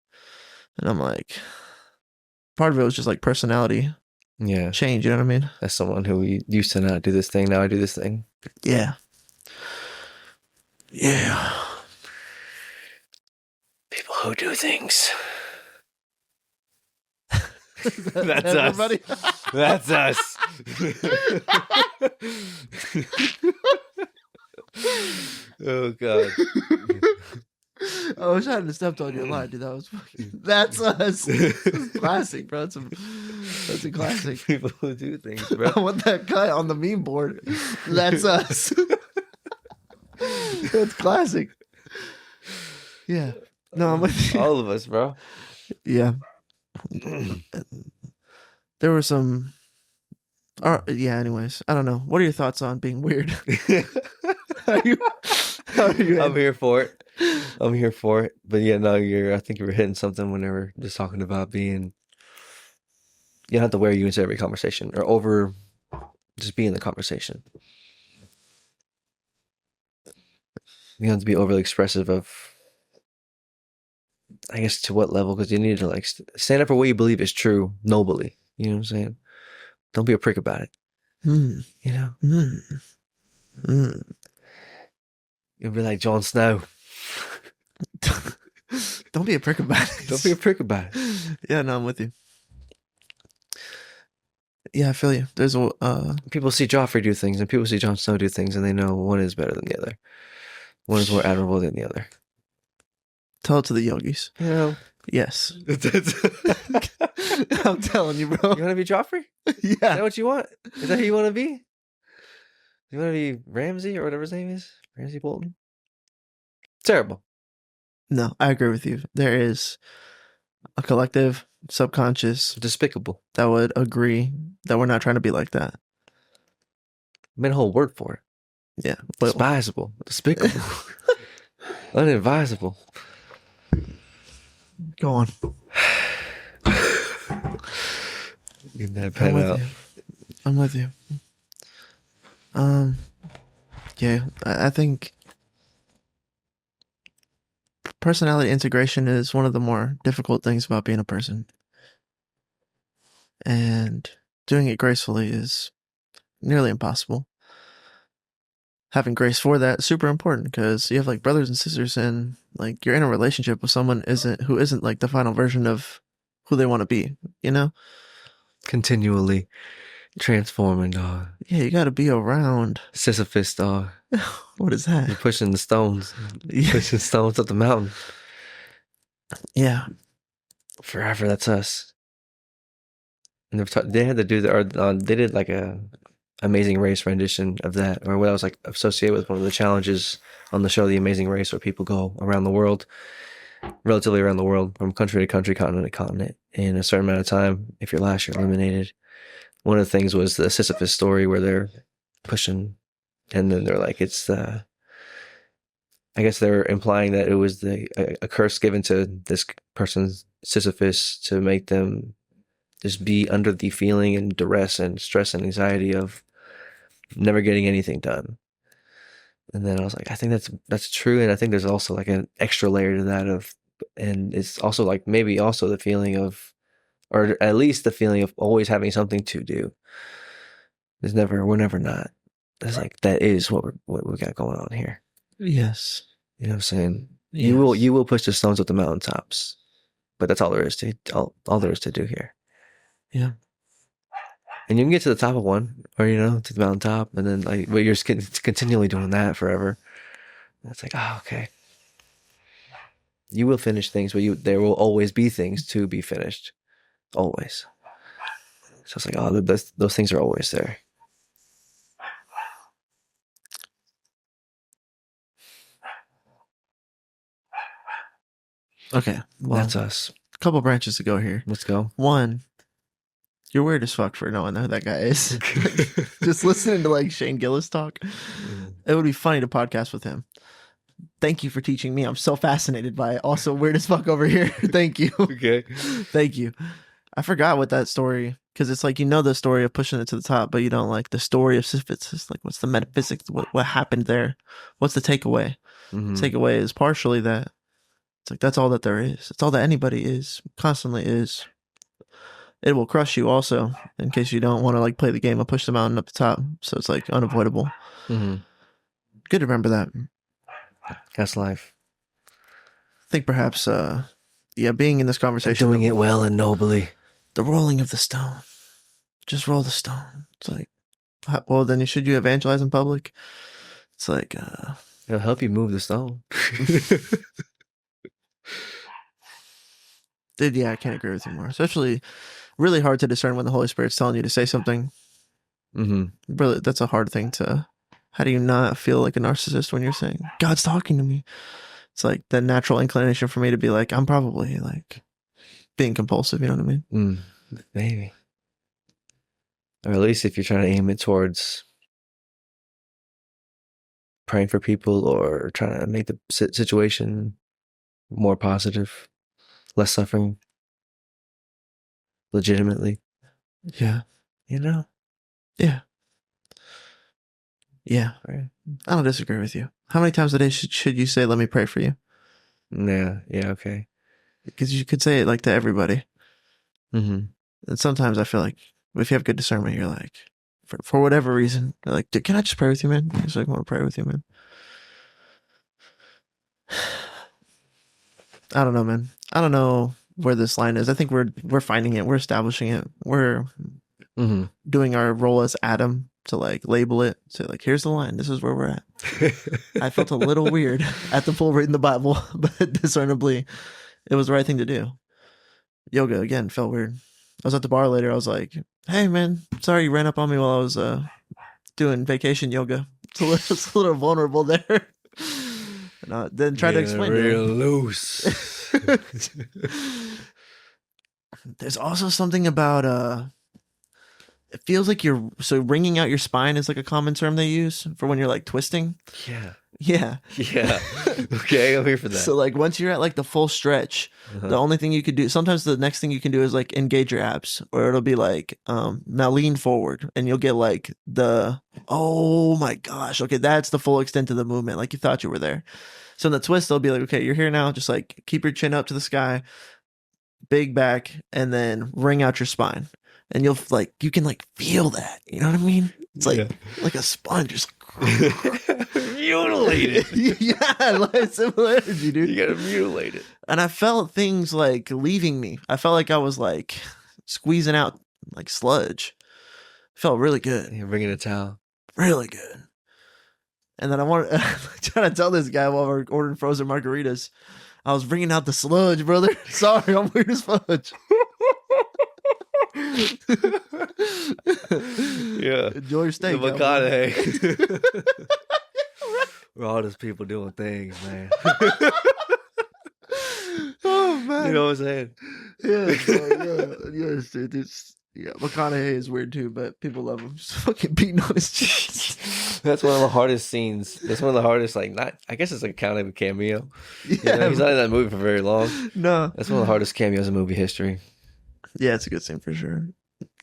And I'm like, part of it was just like personality change, you know what I mean? As someone who used to not do this thing, now I do this thing. Yeah. Yeah. People who do things. That's everybody. That's us. Oh God. I wish I hadn't stepped on your line, dude. That was fucking. That's us. That's classic, bro. That's a classic. People who do things, bro. I want that cut on the meme board. That's us. That's classic. Yeah. No, I'm with you. All of us, bro. Yeah. There were some. Yeah. Anyways, I don't know. What are your thoughts on being weird? How are you? I'm here for it. But yeah, no, I think you were hitting something whenever just talking about being. You don't have to wear you into every conversation or just be in the conversation. You don't have to be overly expressive of, I guess, to what level, because you need to like stand up for what you believe is true nobly. You know what I'm saying? Don't be a prick about it. You know? You'll be like Jon Snow. Don't be a prick about it. Don't be a prick about it. Yeah, no, I'm with you. Yeah, I feel you. There's people see Joffrey do things and people see Jon Snow do things and they know one is better than the other. One is more admirable than the other. Tell it to the yogis. You know? Yes. I'm telling you, bro. You want to be Joffrey? Yeah. Is that what you want? Is that who you want to be? You want to be Ramsay or whatever his name is? Ramsay Bolton? Terrible. No, I agree with you. There is a collective subconscious Despicable. that would agree that we're not trying to be like that. I made a whole word for it. Yeah. But Despisable. Despicable. Unadvisable. go on. Get that I'm pen with out. you. I'm with you. Yeah, I think personality integration is one of the more difficult things about being a person. And doing it gracefully is nearly impossible. Having grace for that is super important because you have like brothers and sisters and like you're in a relationship with someone who isn't like the final version of who they want to be, you know? Continually transforming, dog. Yeah, you got to be around. Sisyphus, dog. What is You're that? pushing the stones. Yeah. Pushing stones up the mountain. Yeah. Forever, that's us. And they had to do that, or they did like a Amazing Race rendition of that, or what I was like associated with one of the challenges on the show, The Amazing Race, where people go around the world, relatively around the world, from country to country, continent to continent, in a certain amount of time. If you're last, you're eliminated. One of the things was the Sisyphus story where they're pushing, and then they're like, it's the. I guess they're implying that it was a curse given to this person, Sisyphus, to make them just be under the feeling and duress and stress and anxiety of never getting anything done. And then I was like, I think that's true, and I think there's also like an extra layer to that and it's also like maybe also the feeling of, or at least the feeling of always having something to do. We're never not. It's like that is what we got going on here. Yes. You know what I'm saying? Yes. You will push the stones up the mountaintops, but that's all there is to all there is to do here. Yeah. And you can get to the top of one, or to the mountaintop, and then like, but you're just continually doing that forever. And it's like, oh, okay. You will finish things, but there will always be things to be finished, always. So it's like, oh, those things are always there. Okay. Well, That's us. a couple branches to go here. Let's go. One, you're weird as fuck for knowing who that guy is. Just listening to like Shane Gillis talk. It would be funny to podcast with him. Thank you for teaching me. I'm so fascinated by it. Also weird as fuck over here. Thank you. Okay. Thank you. I forgot what that story, because it's like, the story of pushing it to the top, but you don't like the story of Sisyphus. It's like, what's the metaphysics? What happened there? What's the takeaway? Mm-hmm. Takeaway is partially that it's like, that's all that there is. It's all that anybody is, constantly is. It will crush you also, in case you don't want to like play the game of push the mountain up the top. So it's like unavoidable. Mm-hmm. Good to remember that. That's life. I think perhaps, being in this conversation, doing it well and nobly. The rolling of the stone. Just roll the stone. It's like, well, then should you evangelize in public? It's like, it'll help you move the stone. Dude, yeah, I can't agree with you more. Especially, really hard to discern when the Holy Spirit's telling you to say something. Mm-hmm. Really, that's a hard thing to. How do you not feel like a narcissist when you're saying God's talking to me? It's like the natural inclination for me to be like, I'm probably like being compulsive. You know what I mean? Maybe. Or at least if you're trying to aim it towards praying for people or trying to make the situation more positive, less suffering, legitimately. Yeah. Yeah. Yeah. Right. I don't disagree with you. How many times a day should you say, let me pray for you? Yeah. Okay. Because you could say it like to everybody. Mm-hmm. And sometimes I feel like if you have good discernment, you're like, for whatever reason, you're like, dude, can I just pray with you, man? He's like, I want to pray with you, man. I don't know, man. I don't know where this line is. I think we're finding it. We're establishing it. We're doing our role as Adam to like label it. Say like, here's the line. This is where we're at. I felt a little weird at the full reading the Bible, but discernibly, it was the right thing to do. Yoga again felt weird. I was at the bar later. I was like, hey man, sorry you ran up on me while I was doing vacation yoga. It's a little vulnerable there. And then try to explain real loose. There's also something about it feels like you're so wringing out your spine is like a common term they use for when you're like twisting. Yeah. Yeah. Yeah. Okay, I'm here for that. So like once you're at like the full stretch, the only thing you could do, sometimes the next thing you can do is like engage your abs, or it'll be like now lean forward, and you'll get like the, oh my gosh, okay, that's the full extent of the movement, like you thought you were there. So in the twist they'll be like, okay, you're here now, just like keep your chin up to the sky, big back, and then wring out your spine, and you'll like, you can like feel that, you know what I mean? It's like like a sponge just Mutilated. yeah, like similar energy, dude. You gotta mutilate it. And I felt things like leaving me. I felt like I was like squeezing out like sludge. Felt really good. You're bringing a towel. Really good. And then I wanted trying to tell this guy while we're ordering frozen margaritas, I was bringing out the sludge, brother. Sorry, I'm weird as fudge. Yeah. Enjoy your steak. The McConaughey. We're all just people doing things, man. Oh man. You know what I'm saying? Yeah, yes, dude. Yeah, McConaughey is weird too, but people love him. Just fucking beating on his chest. That's one of the hardest scenes. That's one of the hardest, like, not, I guess it's like kind of a cameo. Yeah, You know, he's not in that movie for very long. No. That's one of the hardest cameos in movie history. Yeah, it's a good scene for sure.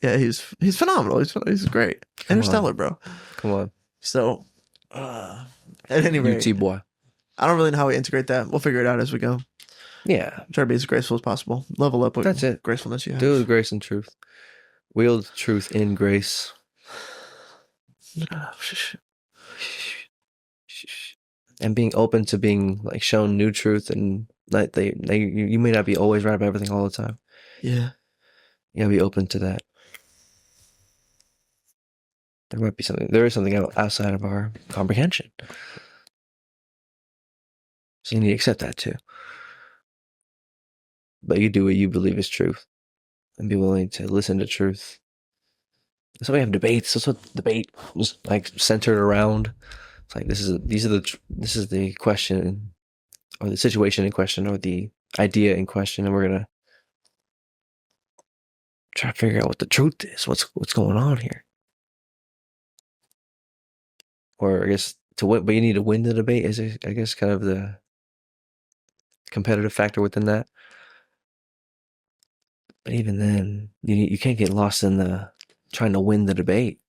Yeah, he's phenomenal. He's great. Interstellar, bro. Come on. So, at any rate, UT boy. I don't really know how we integrate that. We'll figure it out as we go. Yeah. Try to be as graceful as possible. Level up with That's it. gracefulness you have. Do it with grace and truth. Wield truth in grace. And being open to being like shown new truth, and like you may not be always right about everything all the time. Yeah. You gotta be open to that. There is something outside of our comprehension. So you need to accept that too. But you do what you believe is truth, and be willing to listen to truth. That's why we have debates. That's what debate is like, centered around. It's like this is the question, or the situation in question, or the idea in question, and we're gonna try to figure out what the truth is. What's going on here? Or I guess to win, but you need to win the debate. Is I guess kind of the competitive factor within that. But even then, you can't get lost in the trying to win the debate.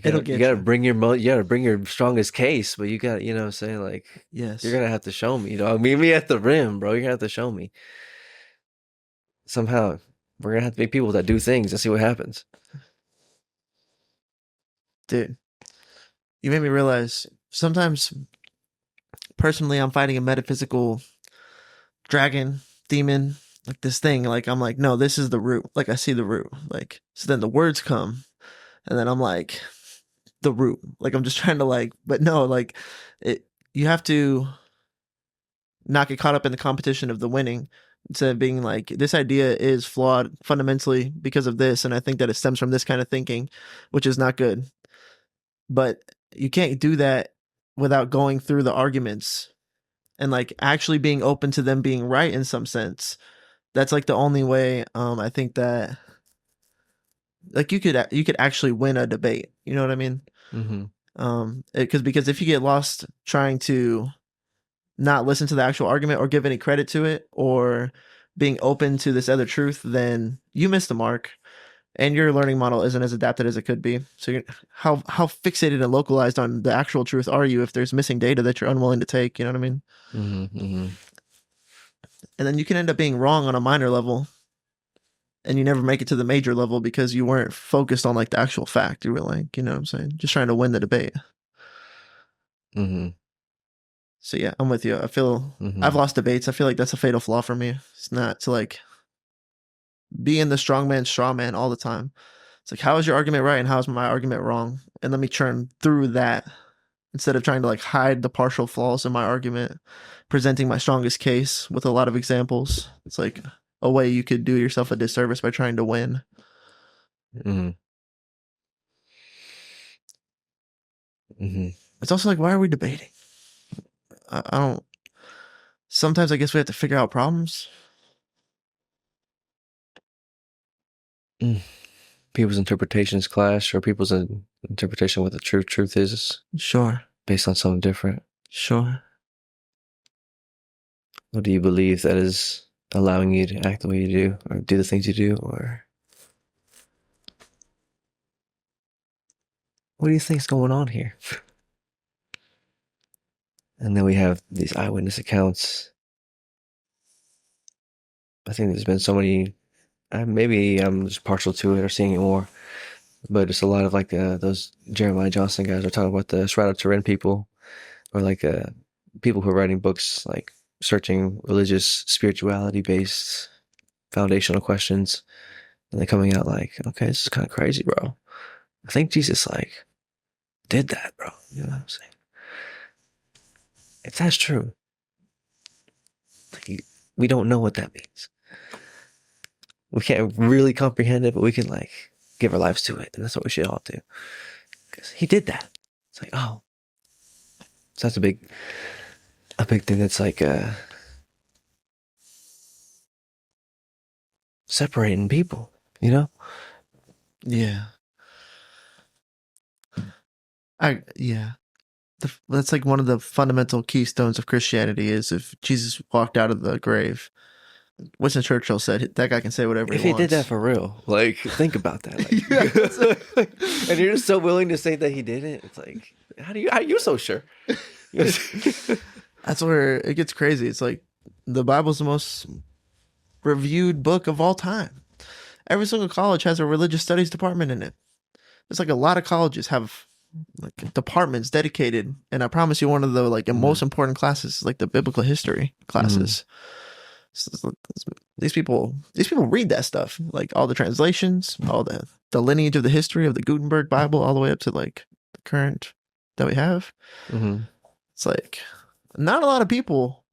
You gotta bring your strongest case, but you got, you know what I'm saying, like, yes, you're gonna have to show me, dog. Meet me at the rim, bro. You're gonna have to show me. Somehow, we're gonna have to be people that do things and see what happens. Dude, you made me realize sometimes, personally, I'm fighting a metaphysical dragon, demon, like this thing. Like I'm like, no, this is the root. Like I see the root. Like so, then the words come, and then I'm like, the root. Like I'm just trying to like, but no, like it. You have to not get caught up in the competition of the winning. Instead of being like, this idea is flawed fundamentally because of this, and I think that it stems from this kind of thinking, which is not good. But you can't do that without going through the arguments and like actually being open to them being right in some sense. That's like the only way. I think that like you could actually win a debate. You know what I mean? Mm-hmm. Because if you get lost trying to not listen to the actual argument or give any credit to it, or being open to this other truth, then you miss the mark, and your learning model isn't as adapted as it could be. So how fixated and localized on the actual truth are you if there's missing data that you're unwilling to take? You know what I mean? Mm-hmm. Mm-hmm. And then you can end up being wrong on a minor level, and you never make it to the major level because you weren't focused on like the actual fact. You were like, you know what I'm saying, just trying to win the debate. Mm-hmm. So yeah, I'm with you. I feel I've lost debates. I feel like that's a fatal flaw for me. It's not to like be in the strong man, straw man all the time. It's like, how is your argument right and how is my argument wrong? And let me churn through that instead of trying to like hide the partial flaws in my argument, presenting my strongest case with a lot of examples. It's like a way you could do yourself a disservice by trying to win. Mm-hmm. Mm-hmm. It's also like, why are we debating? I don't. Sometimes I guess we have to figure out problems. people's interpretations clash, or people's interpretation of what the truth is Sure. based on something different. Sure. What do you believe that is allowing you to act the way you do, or do the things you do, or what do you think's going on here? And then we have these eyewitness accounts. I think there's been so many. Maybe I'm just partial to it or seeing it more, but it's a lot of like those Jeremiah Johnson guys are talking about the Shroud of Turin people, or like people who are writing books like searching religious spirituality based foundational questions, and they're coming out like, okay, this is kind of crazy, bro. I think Jesus like did that, bro. You know what I'm saying? If that's true, we don't know what that means. We can't really comprehend it, but we can like give our lives to it, and that's what we should all do. Because he did that. It's like, oh, so that's a big thing that's like separating people, you know? Yeah. Yeah. That's like one of the fundamental keystones of Christianity is if Jesus walked out of the grave. Winston Churchill said that guy can say whatever If he he wants. did that for real, like think about that. Like, and you're just so willing to say that he didn't. It's like, how are you so sure? That's where it gets crazy. It's like the Bible's the most reviewed book of all time. Every single college has a religious studies department in it. It's like a lot of colleges have like departments dedicated, and I promise you, one of the like most important classes is like the biblical history classes. So these people read that stuff, like all the translations, all the lineage of the history of the Gutenberg Bible, all the way up to like the current that we have. It's like not a lot of people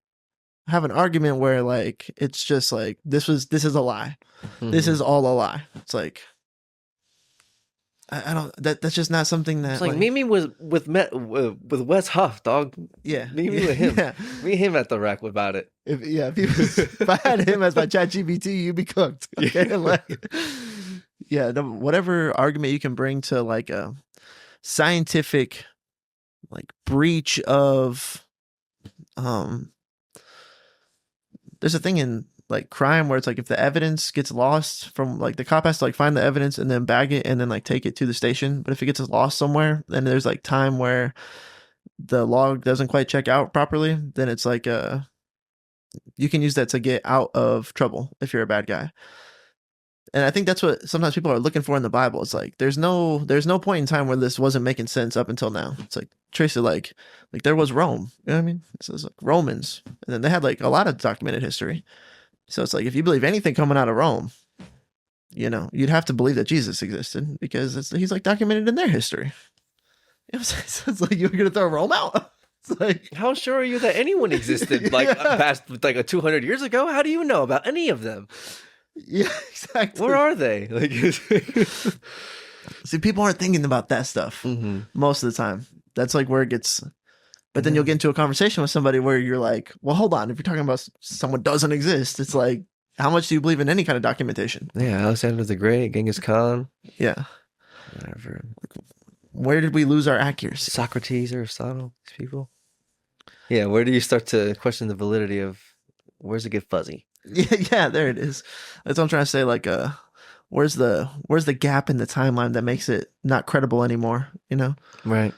have an argument where like it's just like this is a lie. This is all a lie. It's like I don't. That's just not something that. It's like meet me with Wes Huff, dog. Yeah, meet me with him. Yeah. Meet him at the rack about it. If I had him as my ChatGPT, you'd be cooked. Okay, whatever argument you can bring to like a scientific like breach of there's a thing in like crime where it's like if the evidence gets lost from like the cop has to like find the evidence and then bag it and then like take it to the station, but if it gets lost somewhere, then there's like time where the log doesn't quite check out properly, then it's like you can use that to get out of trouble if you're a bad guy. And I think that's what sometimes people are looking for in the Bible. It's like there's no point in time where this wasn't making sense up until now. It's like Tracy, like there was Rome. You know what I mean? It says like Romans, and then they had like a lot of documented history. So it's like if you believe anything coming out of Rome, you know, you'd have to believe that Jesus existed because he's like documented in their history. You know, so it's like you're gonna throw Rome out. It's like, how sure are you that anyone existed like past like 200 years ago? How do you know about any of them? Yeah, exactly. Where are they? Like, see, people aren't thinking about that stuff most of the time. That's like where it gets. But then you'll get into a conversation with somebody where you're like, well, hold on. If you're talking about someone doesn't exist, it's like, how much do you believe in any kind of documentation? Yeah, Alexander the Great, Genghis Khan. Yeah. Whatever. Where did we lose our accuracy? Socrates, Aristotle, these people. Yeah, where do you start to question the validity of where's it get fuzzy? Yeah, there it is. That's what I'm trying to say. Like, where's the gap in the timeline that makes it not credible anymore? You know? Right.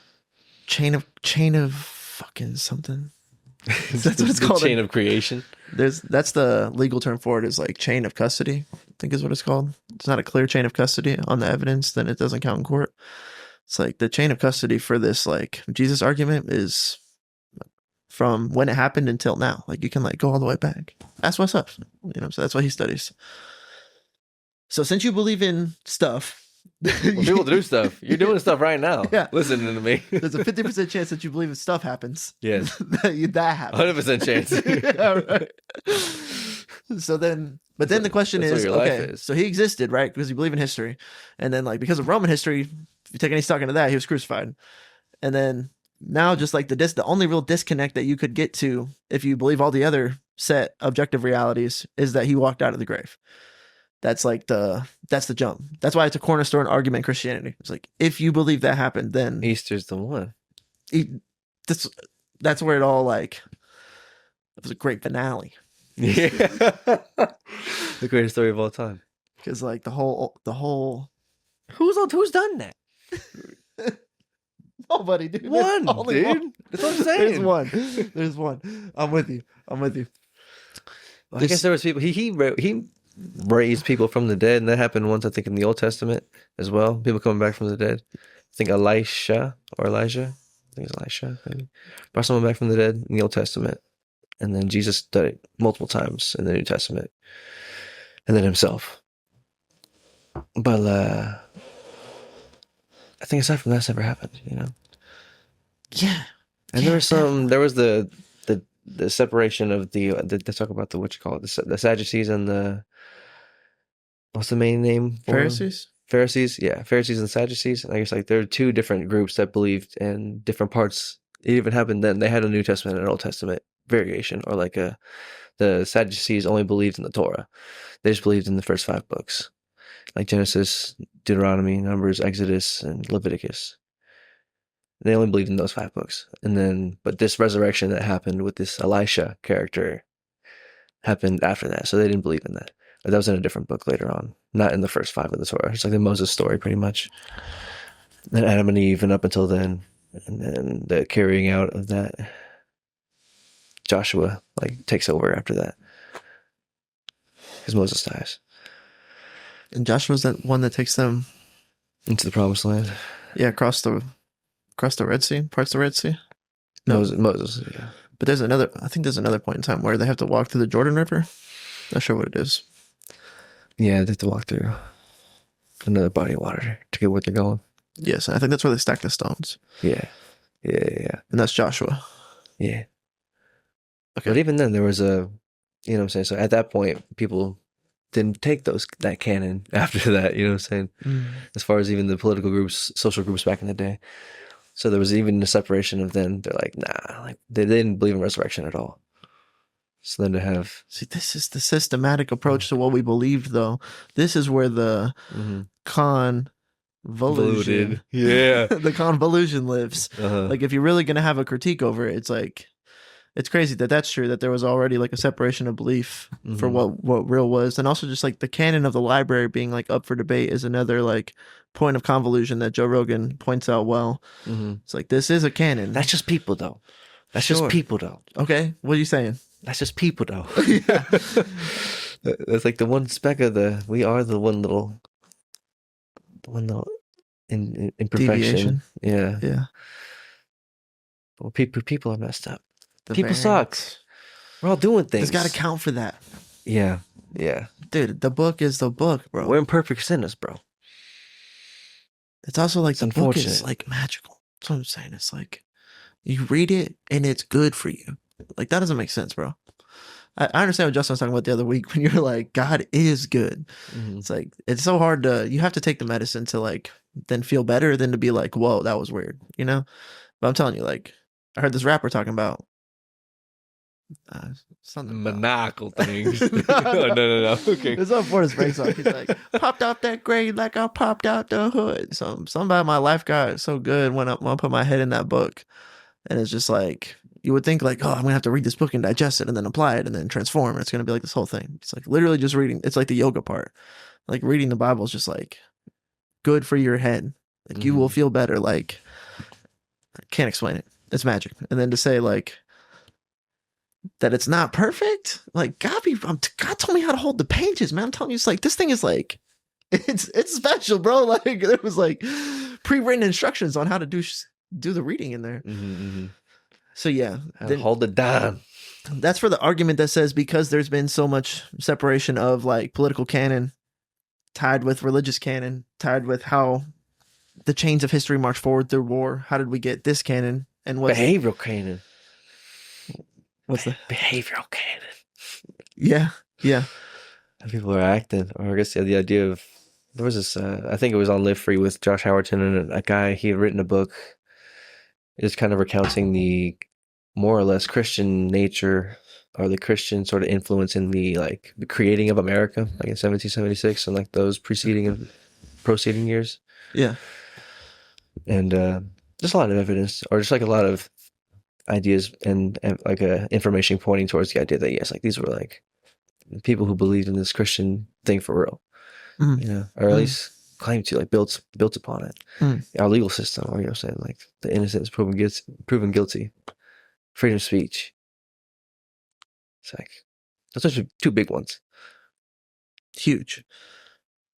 Chain of fucking something. That's what it's called. Chain of creation. That's the legal term for it is like chain of custody, I think is what it's called. It's not a clear chain of custody on the evidence, then it doesn't count in court. It's like the chain of custody for this like Jesus argument is from when it happened until now. Like you can like go all the way back. Ask what's up. You know, so that's what he studies. So since you believe in stuff, well, people do stuff. You're doing stuff right now. Yeah. Listening to me. There's a 50% chance that you believe that stuff happens. Yes. that happens. 100% chance. Yeah, right. So then, but then the question is, okay, so he existed, right? Because you believe in history. And then like, because of Roman history, if you take any stock into that, he was crucified. And then now just like the only real disconnect that you could get to if you believe all the other set objective realities is that he walked out of the grave. that's like that's the jump. That's why it's a cornerstone argument in Christianity. It's like, if you believe that happened, then Easter's the one. that's where it all like, it was a great finale. Yeah. The greatest story of all time. Because like the whole Who's done that? nobody, dude. One, Only dude. one. That's what I'm saying. There's one. I'm with you. Well, I guess there was people. He raised people from the dead, and that happened once, I think, in the Old Testament as well. People coming back from the dead. I think Elijah. I think it's Elisha, maybe. Brought someone back from the dead in the Old Testament, and then Jesus did it multiple times in the New Testament, and then himself. But I think aside from that's never happened, you know. Yeah. And there was the separation of the they talk about the what you call it, the Sadducees and the, what's the main name for them? Pharisees, yeah, Pharisees and Sadducees. I guess like there are two different groups that believed in different parts. It even happened then. They had a New Testament and an Old Testament variation, or like the Sadducees only believed in the Torah. They just believed in the first 5 books, like Genesis, Deuteronomy, Numbers, Exodus, and Leviticus. They only believed in those 5 books. And then, but this resurrection that happened with this Elisha character happened after that. So they didn't believe in that. But that was in a different book later on, not in the first 5 of the Torah. It's like the Moses story, pretty much. Then Adam and Eve, and up until then, and then the carrying out of that, Joshua like takes over after that, because Moses dies. And Joshua's that one that takes them Into the promised land. Yeah, across the Red Sea, parts of the Red Sea. No. Moses, yeah. But I think there's another point in time where they have to walk through the Jordan River. Not sure what it is. Yeah, they have to walk through another body of water to get where they're going. Yes, I think that's where they stack the stones. Yeah. And that's Joshua. Yeah. Okay. But even then, there was you know what I'm saying? So at that point, people didn't take that canon after that, you know what I'm saying? As far as even the political groups, social groups back in the day. So there was even a separation of then, they're like, nah, like they didn't believe in resurrection at all. So then to have... See, this is the systematic approach to what we believed, though. This is where the convolution... Yeah. the convolution lives. Uh-huh. Like, if you're really going to have a critique over it, it's like... It's crazy that that's true, that there was already like a separation of belief for what real was. And also just like the canon of the library being like up for debate is another like point of convolution that Joe Rogan points out well. It's like, this is a canon. That's just people though. Just people though. Okay. What are you saying? That's just people though. Yeah. That's like the one speck of we are the one little imperfection. Deviation. Yeah. Yeah. Well, people are messed up. The People variants. suck. We're all doing things. There's got to count for that. Yeah. Dude, the book is the book, bro. We're imperfect sinners, bro. It's also like the book is unfortunate. like magical. That's what I'm saying. It's like you read it and it's good for you. Like that doesn't make sense, bro. I understand what Justin was talking about the other week when you're like, God is good. It's like, it's so hard you have to take the medicine to like then feel better than to be like, whoa, that was weird, you know? But I'm telling you, like, I heard this rapper talking about something maniacal things. No. Okay. It's up for his break song. He's like, popped out that grade like I popped out the hood. Something about my life got so good when I put my head in that book. And it's just like, you would think like, oh, I'm gonna have to read this book and digest it and then apply it and then transform. And it's gonna be like this whole thing. It's like literally just reading. It's like the yoga part. Like reading the Bible is just like good for your head. Like you will feel better. Like I can't explain it. It's magic. And then to say like that it's not perfect. Like God told me how to hold the pages, man. I'm telling you, it's like this thing is like it's special, bro. Like there was like pre-written instructions on how to do the reading in there. So yeah, then, hold it down. That's for the argument that says because there's been so much separation of like political canon tied with religious canon, tied with how the chains of history march forward through war. How did we get this canon and what behavioral canon? What's the behavioral canon? Yeah. And people are acting, or I guess the idea of there was this. I think it was on Live Free with Josh Howerton and a guy. He had written a book. It was kind of recounting the more or less Christian nature or the Christian sort of influence in the creating of America, like in 1776 and like those proceeding years. Yeah. And just a lot of evidence, or just like a lot of ideas and like information pointing towards the idea that yes, like these were like people who believed in this Christian thing for real, Mm. or at least claimed to, like built upon it. Our legal system, or saying like the innocent is proven guilty, freedom of speech. It's like those are two big ones. Huge.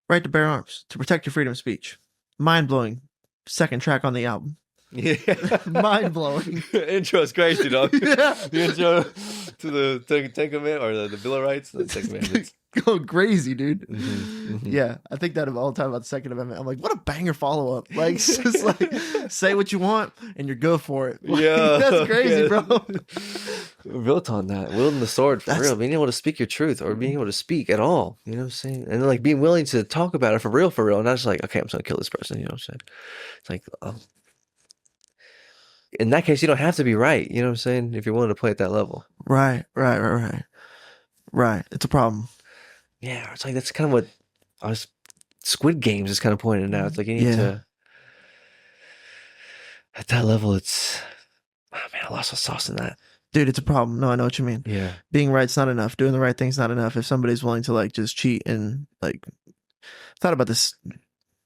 Right to bear arms, to protect your freedom of speech. Mind blowing. Second track on the album. Yeah, mind blowing. Intro is crazy, dog. Yeah. The intro to the Ten Commandments, or the Bill of Rights, the Ten Commandments. Go crazy, dude. Mm-hmm. Yeah, I think that all the time about the Second Amendment. I'm like, what a banger follow up. Like, just like say what you want and you're good for it. Like, Yeah, that's crazy, bro. We're built on that, wielding the sword for real, being able to speak your truth, or being able to speak at all. You know what I'm saying? And then like being willing to talk about it for real, not just like, okay, I'm just gonna kill this person. You know what I'm saying? It's like, in that case, you don't have to be right. You know what I'm saying? If you're willing to play at that level. Right. It's a problem. Yeah, it's like that's kind of what Squid Games is kind of pointing out. It's like you need to, at that level, it's, oh man, I lost the sauce in that. Dude, it's a problem. No, I know what you mean. Yeah. Being right's not enough. Doing the right thing's not enough. If somebody's willing to like just cheat and like, thought about this.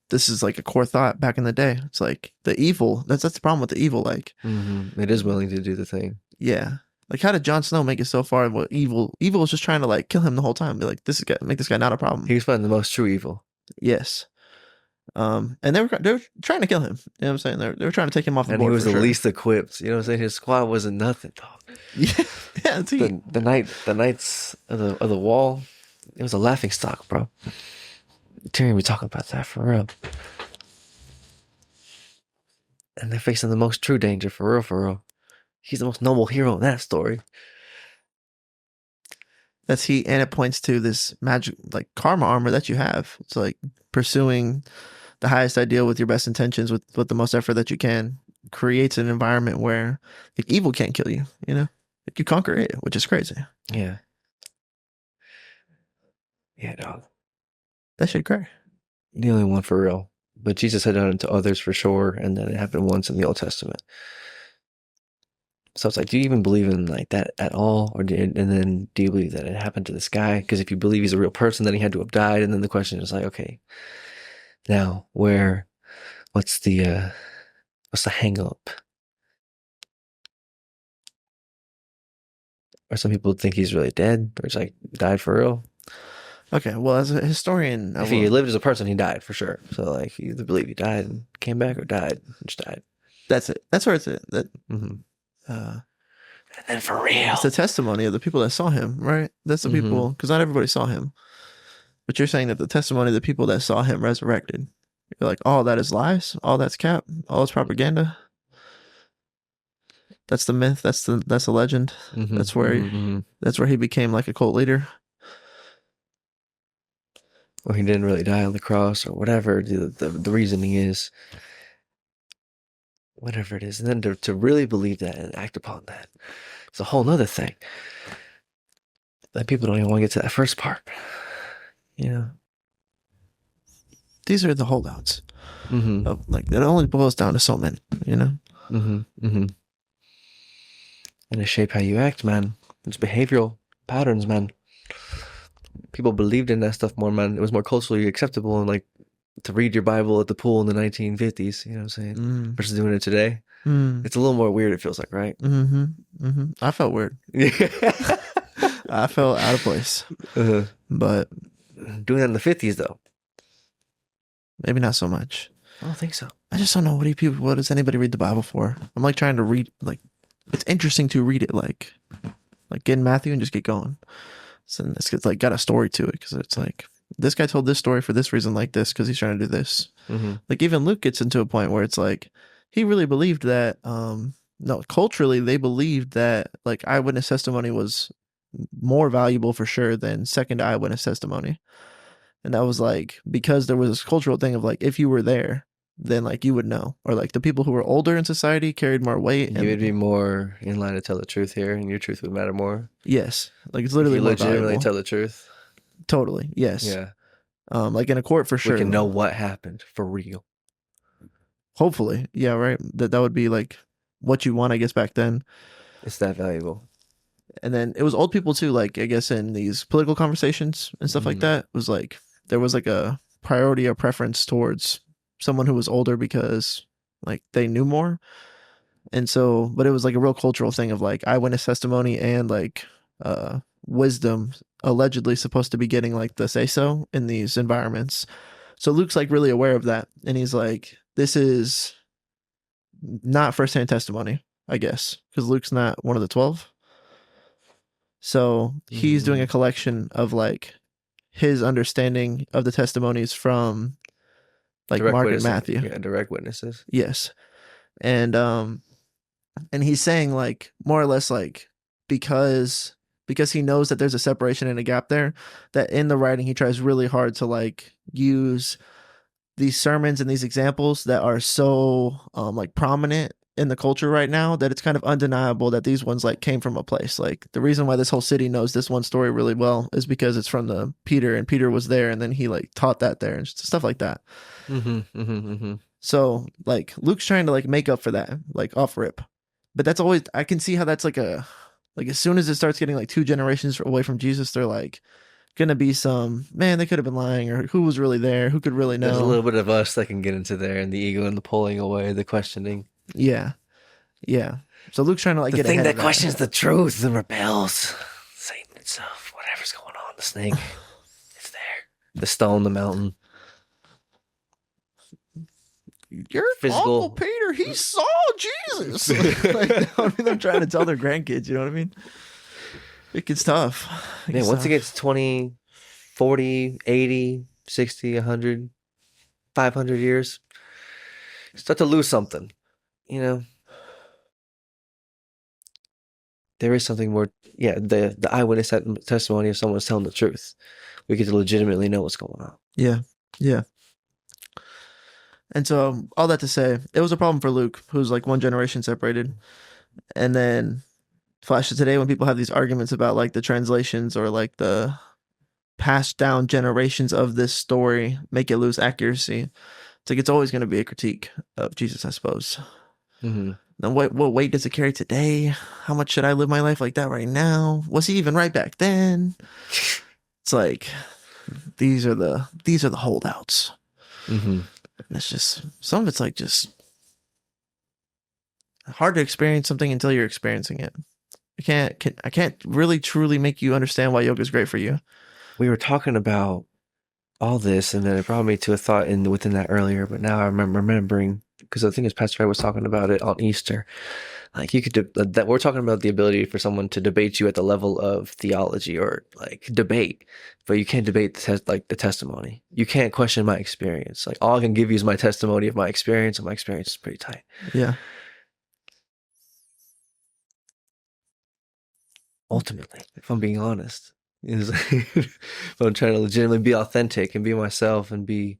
This is like a core thought back in the day. It's like the evil. That's the problem with the evil. Like, it is willing to do the thing. Yeah. Like, how did Jon Snow make it so far? What evil was just trying to like kill him the whole time. Be like, make this guy not a problem. He was fighting the most true evil. Yes. And they were trying to kill him. You know what I'm saying? They were trying to take him off the board. And he was the least equipped. You know what I'm saying? His squad wasn't nothing, dog. Yeah. The knights of the wall. It was a laughing stock, bro. Tyrion be talking about that for real. And they're facing the most true danger for real. He's the most noble hero in that story. That's he, and it points to this magic, like karma armor that you have. It's like pursuing the highest ideal with your best intentions, with the most effort that you can, creates an environment where like, evil can't kill you. You know, like, you conquer it, which is crazy. Yeah. Yeah, dog. That shit crazy. The only one for real. But Jesus had done it to others for sure, and then it happened once in the Old Testament. So it's like, do you even believe in like that at all? And then do you believe that it happened to this guy? Because if you believe he's a real person, then he had to have died. And then the question is like, okay, now what's the hang up? Or some people think he's really dead, or he's like died for real. Okay, well, as a historian, if he lived as a person, he died for sure. So like, you either believe he died and came back, or died and just died. That's it. That's where it's at. That. And then for real, it's the testimony of the people that saw him, right? That's the people, because not everybody saw him. But you're saying that the testimony of the people that saw him resurrected, you're like, all that is lies, all that's cap, all is propaganda. That's the myth. That's the legend. That's where he became like a cult leader. Or he didn't really die on the cross, or whatever the reasoning is. Whatever it is. And then to really believe that and act upon that, it's a whole nother thing. That people don't even want to get to that first part. You know? These are the holdouts. Like, it only boils down to so many, you know? And they shape how you act, man. It's behavioral patterns, man. People believed in that stuff more, man. It was more culturally acceptable, and like to read your Bible at the pool in the 1950s, you know what I'm saying? Versus doing it today. It's a little more weird, it feels like, right? I felt weird. I felt out of place. But doing that in the 50s, though, maybe not so much. I don't think so. I just don't know what does anybody read the Bible for? I'm like trying to read, like, it's interesting to read it, like get in Matthew and just get going. So it's like got a story to it, because it's like, this guy told this story for this reason, like this, because he's trying to do this. Like, even Luke gets into a point where it's like, he really believed that, culturally, they believed that, like, eyewitness testimony was more valuable for sure than second eyewitness testimony. And that was like, because there was this cultural thing of like, if you were there, then like you would know, or like the people who were older in society carried more weight. You would be more in line to tell the truth here, and your truth would matter more. Yes, like it's If literally you more legitimately valuable. tell the truth, Totally, yes. yeah, Like in a court for we sure. can know what happened for real. Hopefully, yeah, right. That would be like what you want, I guess, back then. It's that valuable. And then it was old people too, like I guess in these political conversations and stuff like that. It was like there was like a priority or preference towards someone who was older because like they knew more. And so, but it was like a real cultural thing of like eyewitness testimony and like wisdom allegedly supposed to be getting like the say so in these environments. So Luke's like really aware of that, and he's like, this is not firsthand testimony, I guess, because Luke's not one of the 12. So he's doing a collection of like his understanding of the testimonies from like Direct Mark and witnessing. Matthew. Yeah, direct witnesses. Yes. And he's saying like more or less like because he knows that there's a separation and a gap there, that in the writing he tries really hard to like use these sermons and these examples that are so like prominent in the culture right now that it's kind of undeniable that these ones like came from a place. Like the reason why this whole city knows this one story really well is because it's from the Peter, and Peter was there and then he like taught that there and stuff like that. So like Luke's trying to like make up for that, like off rip. But that's always, I can see how that's like a, like as soon as it starts getting like 2 generations away from Jesus, they're like gonna be some, man, they could have been lying, or who was really there, who could really know. There's a little bit of us that can get into there, and the ego and the pulling away, the questioning. Yeah. So Luke's trying to like The get thing ahead that of questions the truth and rebels, Satan itself, whatever's going on, the snake, it's there. The stone, the mountain. Your Physical. Uncle Peter, he saw Jesus. Like, I mean, they're trying to tell their grandkids, you know what I mean? It gets tough. Yeah, once it gets 20, 40, 80, 60, 100, 500 years, you start to lose something, you know? There is something more, yeah, the eyewitness testimony of someone's telling the truth. We get to legitimately know what's going on. Yeah. And so all that to say, it was a problem for Luke, who's like one generation separated. And then flash to today, when people have these arguments about like the translations or like the passed down generations of this story make it lose accuracy. It's like it's always going to be a critique of Jesus, I suppose. Then what weight does it carry today? How much should I live my life like that right now? Was he even right back then? It's like these are the holdouts. And it's just, some of it's like just hard to experience something until you're experiencing it. I can't really truly make you understand why yoga is great for you. We were talking about all this, and then it brought me to a thought within that earlier, but now I'm remembering, because I think as Pastor Ed was talking about it on Easter, like you could that we're talking about the ability for someone to debate you at the level of theology or like debate, but you can't debate the testimony. You can't question my experience. Like all I can give you is my testimony of my experience, and my experience is pretty tight. Yeah. Ultimately, if I'm being honest, is if I'm trying to legitimately be authentic and be myself and be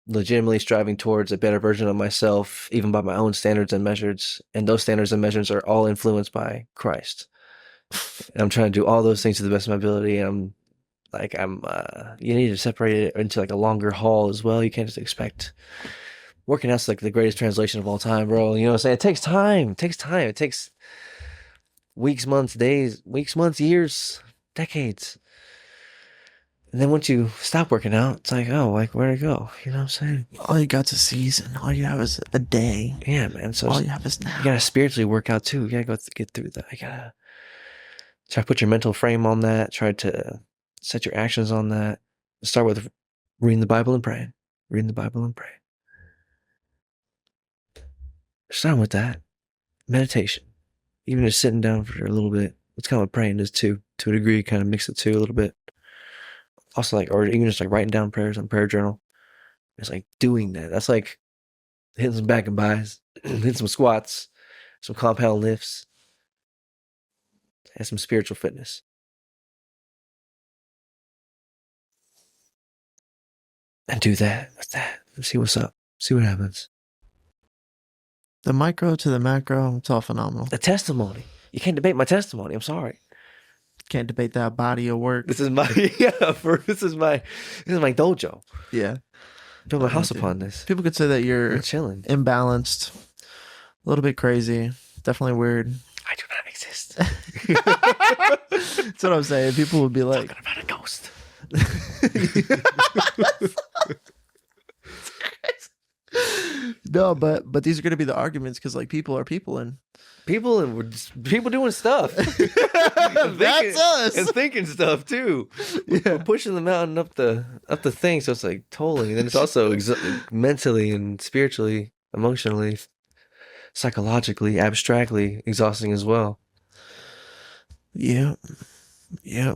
legitimately striving towards a better version of myself, even by my own standards and measures, and those standards and measures are all influenced by Christ. And I'm trying to do all those things to the best of my ability, and you need to separate it into like a longer haul as well. You can't just expect working out's like the greatest translation of all time, bro. You know what I'm saying? It takes time. It takes weeks, months, years, decades. And then once you stop working out, it's like, oh, like where'd it go? You know what I'm saying? All you got's a season. All you have is a day. Yeah, man. So all you have is now. You gotta spiritually work out too. You gotta go get through that. You gotta try to put your mental frame on that. Try to set your actions on that. Start with reading the Bible and praying. Reading the Bible and praying. Start with that. Meditation. Even just sitting down for a little bit. It's kind of what praying is too. To a degree, kind of mix it too a little bit. Also, like, or even just like writing down prayers on prayer journal. It's like doing that. That's like hitting some back and buys, hitting some squats, some compound lifts, and some spiritual fitness. And do that with that. See what's up. See what happens. The micro to the macro, it's all phenomenal. The testimony. You can't debate my testimony. I'm sorry. Can't debate that body of work. This is my this is my dojo. Yeah. Build my house upon this. People could say that you're We're chilling. imbalanced, a little bit crazy, definitely weird. I do not exist. That's what I'm saying. People would be like, Talking about a ghost. no, but these are gonna be the arguments because like people are people and People doing stuff. that's us and thinking stuff too. Yeah. We're pushing the mountain up the thing, so it's like totally. And then it's also mentally and spiritually, emotionally, psychologically, abstractly exhausting as well. Yeah,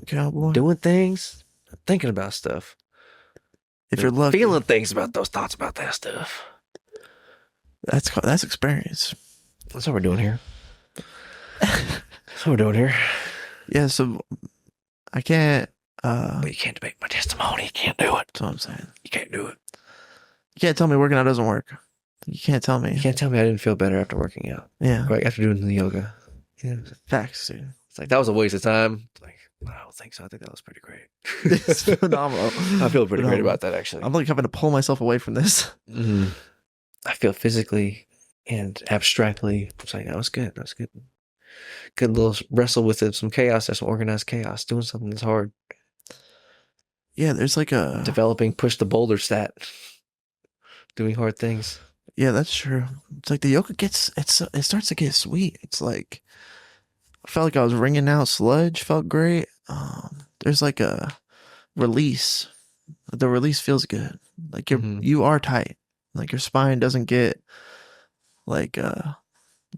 cowboy. Doing things, thinking about stuff. If you're lucky, feeling things about those thoughts about that stuff. That's experience. That's what we're doing here. That's what we're doing here. Yeah, so I can't. But you can't debate my testimony. You can't do it. That's what I'm saying. You can't do it. You can't tell me working out doesn't work. You can't tell me. You can't tell me I didn't feel better after working out. Yeah, Right after doing the yoga. Yeah. facts, dude. It's like that was a waste of time. It's like I don't think so. I think that was pretty great. It's phenomenal. I feel pretty great about that actually. I'm like having to pull myself away from this. I feel physically and abstractly. It's like that was good. That was good. Good little wrestle with it. Some chaos. There's some organized chaos. Doing something that's hard. Yeah, there's like a Developing push the boulder stat. Doing hard things. Yeah, that's true. It's like the yoga it starts to get sweet. It's like I felt like I was wringing out sludge. Felt great. There's like a release. The release feels good. Like you are tight. Like your spine doesn't get like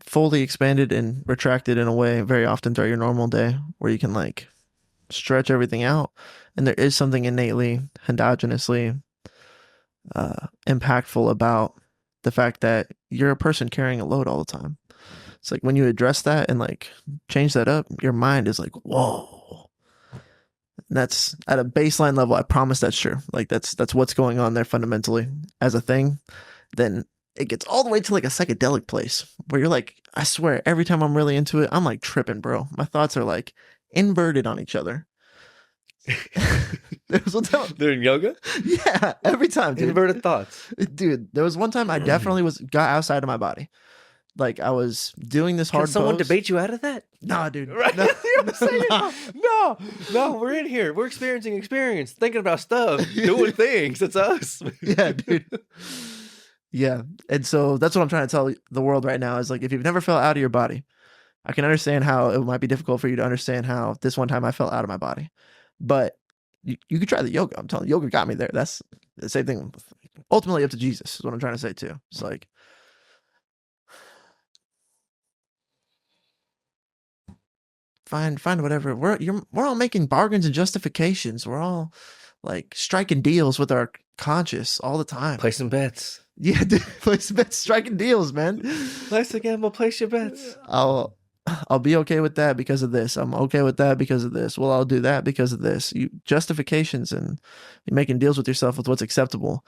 fully expanded and retracted in a way very often throughout your normal day where you can like stretch everything out. And there is something innately endogenously impactful about the fact that you're a person carrying a load all the time. It's like when you address that and like change that up, your mind is like, whoa. And that's at a baseline level. I promise that's true. Like that's what's going on there fundamentally as a thing. Then it gets all the way to like a psychedelic place where you're like, I swear, every time I'm really into it, I'm like tripping, bro. My thoughts are like inverted on each other. There was one time, They're in yoga? yeah, every time, dude. Inverted thoughts. Dude, there was one time I definitely got outside of my body. Like I was doing this hard Can someone pose. debate you out of that? Nah, dude. Right? No, You know what I'm saying? no. No, we're in here. We're experiencing experience, thinking about stuff, doing things. It's us. Yeah, dude. Yeah. And so that's what I'm trying to tell the world right now is like, if you've never felt out of your body, I can understand how it might be difficult for you to understand how this one time I felt out of my body. But you could try the yoga. I'm telling you, yoga got me there. That's the same thing. Ultimately up to Jesus is what I'm trying to say too. It's like, find whatever. We're all making bargains and justifications. We're all like striking deals with our conscious all the time. Play some bets. Yeah, dude, place bets, striking deals, man. Place the gamble, place your bets. I'll be okay with that because of this. I'm okay with that because of this. Well, I'll do that because of this. You justifications and you're making deals with yourself with what's acceptable.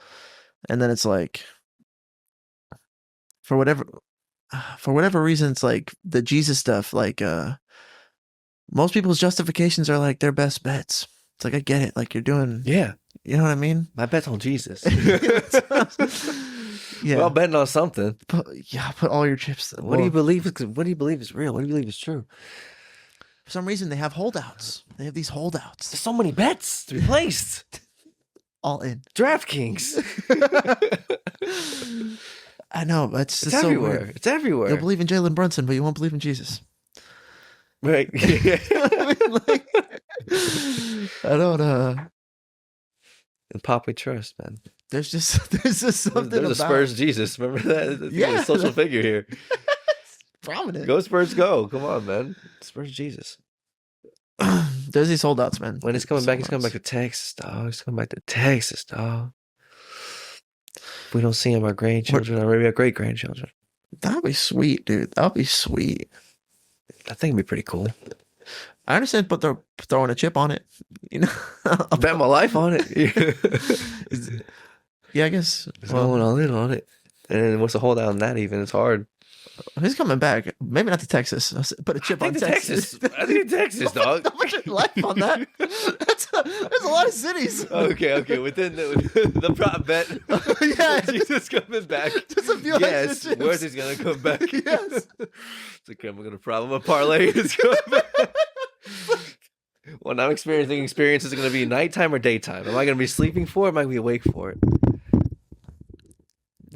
And then it's like for whatever reason, it's like the Jesus stuff, like most people's justifications are like their best bets. It's like I get it. Like you're doing Yeah. You know what I mean? My bet's on Jesus. Yeah. Well, betting on something. Put all your chips. What do you believe? What do you believe is real? What do you believe is true? For some reason, they have holdouts. They have these holdouts. There's so many bets to be placed. All in. DraftKings. I know, but it's It's so everywhere. weird. It's everywhere. You'll believe in Jalen Brunson, but you won't believe in Jesus. Right. I mean, like, I don't. And Pop we trust, man. There's just something. There's a about Spurs Jesus. Remember that? Yeah. He's a social figure here. prominent. Go Spurs, go! Come on, man. Spurs Jesus. There's these holdouts, man. When he's coming back, he's coming back to Texas, dog. He's coming back to Texas, dog. If we don't see him, our grandchildren, or maybe our great grandchildren. That'd be sweet, dude. That'd be sweet. I think it'd be pretty cool. I understand, but they're throwing a chip on it. You know, I bet my life on it. Yeah, I guess. He's going all in on it. And then what's the hold on that even? It's hard. He's coming back. Maybe not to Texas. Put a chip on Texas. I think Texas, dog. Don't put your life on that. There's a lot of cities. Okay. Within the prop bet. Yeah. Jesus coming back. Just a few yes. extra chips. Where's he gonna come back? Yes. It's like I'm gonna problem a parlay. It's coming back. When I'm experiencing experience, is it gonna be nighttime or daytime? Am I gonna be sleeping for it? Am I gonna be awake for it?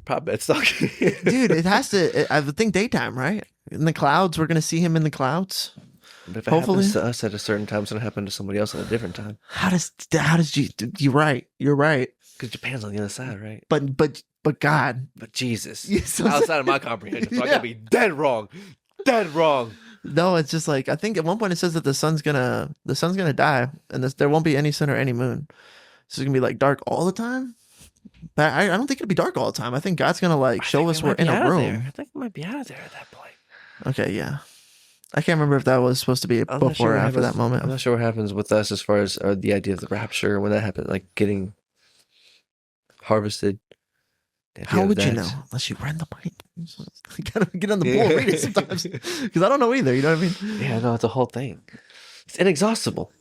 Prop bet stock. Dude, it has to. I would think daytime, right? In the clouds, we're gonna see him in the clouds. But if it Hopefully. happens to us at a certain time, it's gonna happen to somebody else at a different time. How does you're right. You're right. Because Japan's on the other side, right? But God. But Jesus, Yes, outside of my comprehension, so I Yeah. gotta be dead wrong. No, it's just like I think at one point it says that the sun's gonna die, and there won't be any sun or any moon. So it's gonna be like dark all the time. But I don't think it'll be dark all the time. I think God's gonna like show us we're in a room. I think we might be out of there at that point. Okay, yeah. I can't remember if that was supposed to be I'm not before sure or what after happens- that moment. I'm not sure what happens with us as far as the idea of the rapture when that happens, like getting harvested. The idea How of would you that. know unless you read the Bible? You gotta get on the board, read it sometimes because I don't know either. You know what I mean? Yeah, no, it's a whole thing. It's inexhaustible.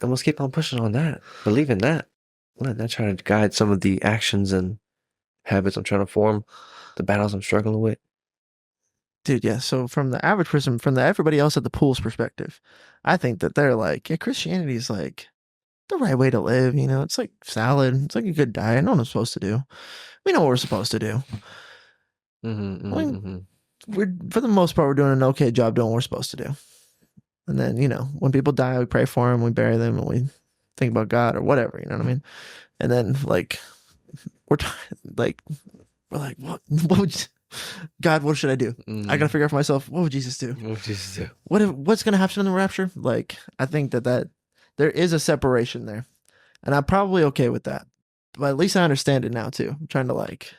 I must keep on pushing on that. Believe in that. Let that try to guide some of the actions and habits I'm trying to form, the battles I'm struggling with. Dude, yeah. So from the average person, from the everybody else at the pool's perspective, I think that they're like, yeah, Christianity is like the right way to live. You know, it's like salad. It's like a good diet. Know what I'm supposed to do. We know what we're supposed to do. We're for the most part, we're doing an okay job doing what we're supposed to do. And then, you know, when people die, we pray for them, we bury them, and we think about God or whatever. You know what I mean? And then, like, we're like, what would God? What should I do? I gotta figure out for myself. What would Jesus do? What would Jesus do? What's gonna happen in the rapture? Like, I think that there is a separation there, and I'm probably okay with that. But at least I understand it now too. I'm trying to like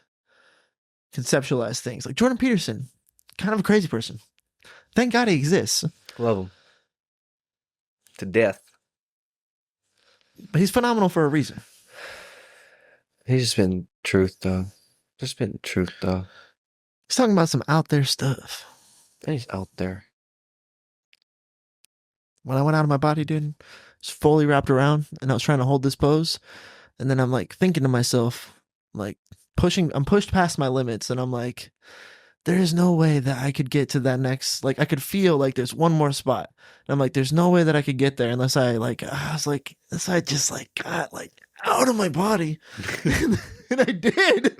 conceptualize things. Like Jordan Peterson, kind of a crazy person. Thank God he exists. Love him to death. But he's phenomenal for a reason. He's just been truth, dog. He's talking about some out there stuff. And he's out there. When I went out of my body, dude, it's fully wrapped around, and I was trying to hold this pose, and then I'm like thinking to myself, like I'm pushed past my limits, and I'm like, there is no way that I could get to that next. Like I could feel like there's one more spot, and I'm like, there's no way that I could get there unless I just like got like out of my body, and I did,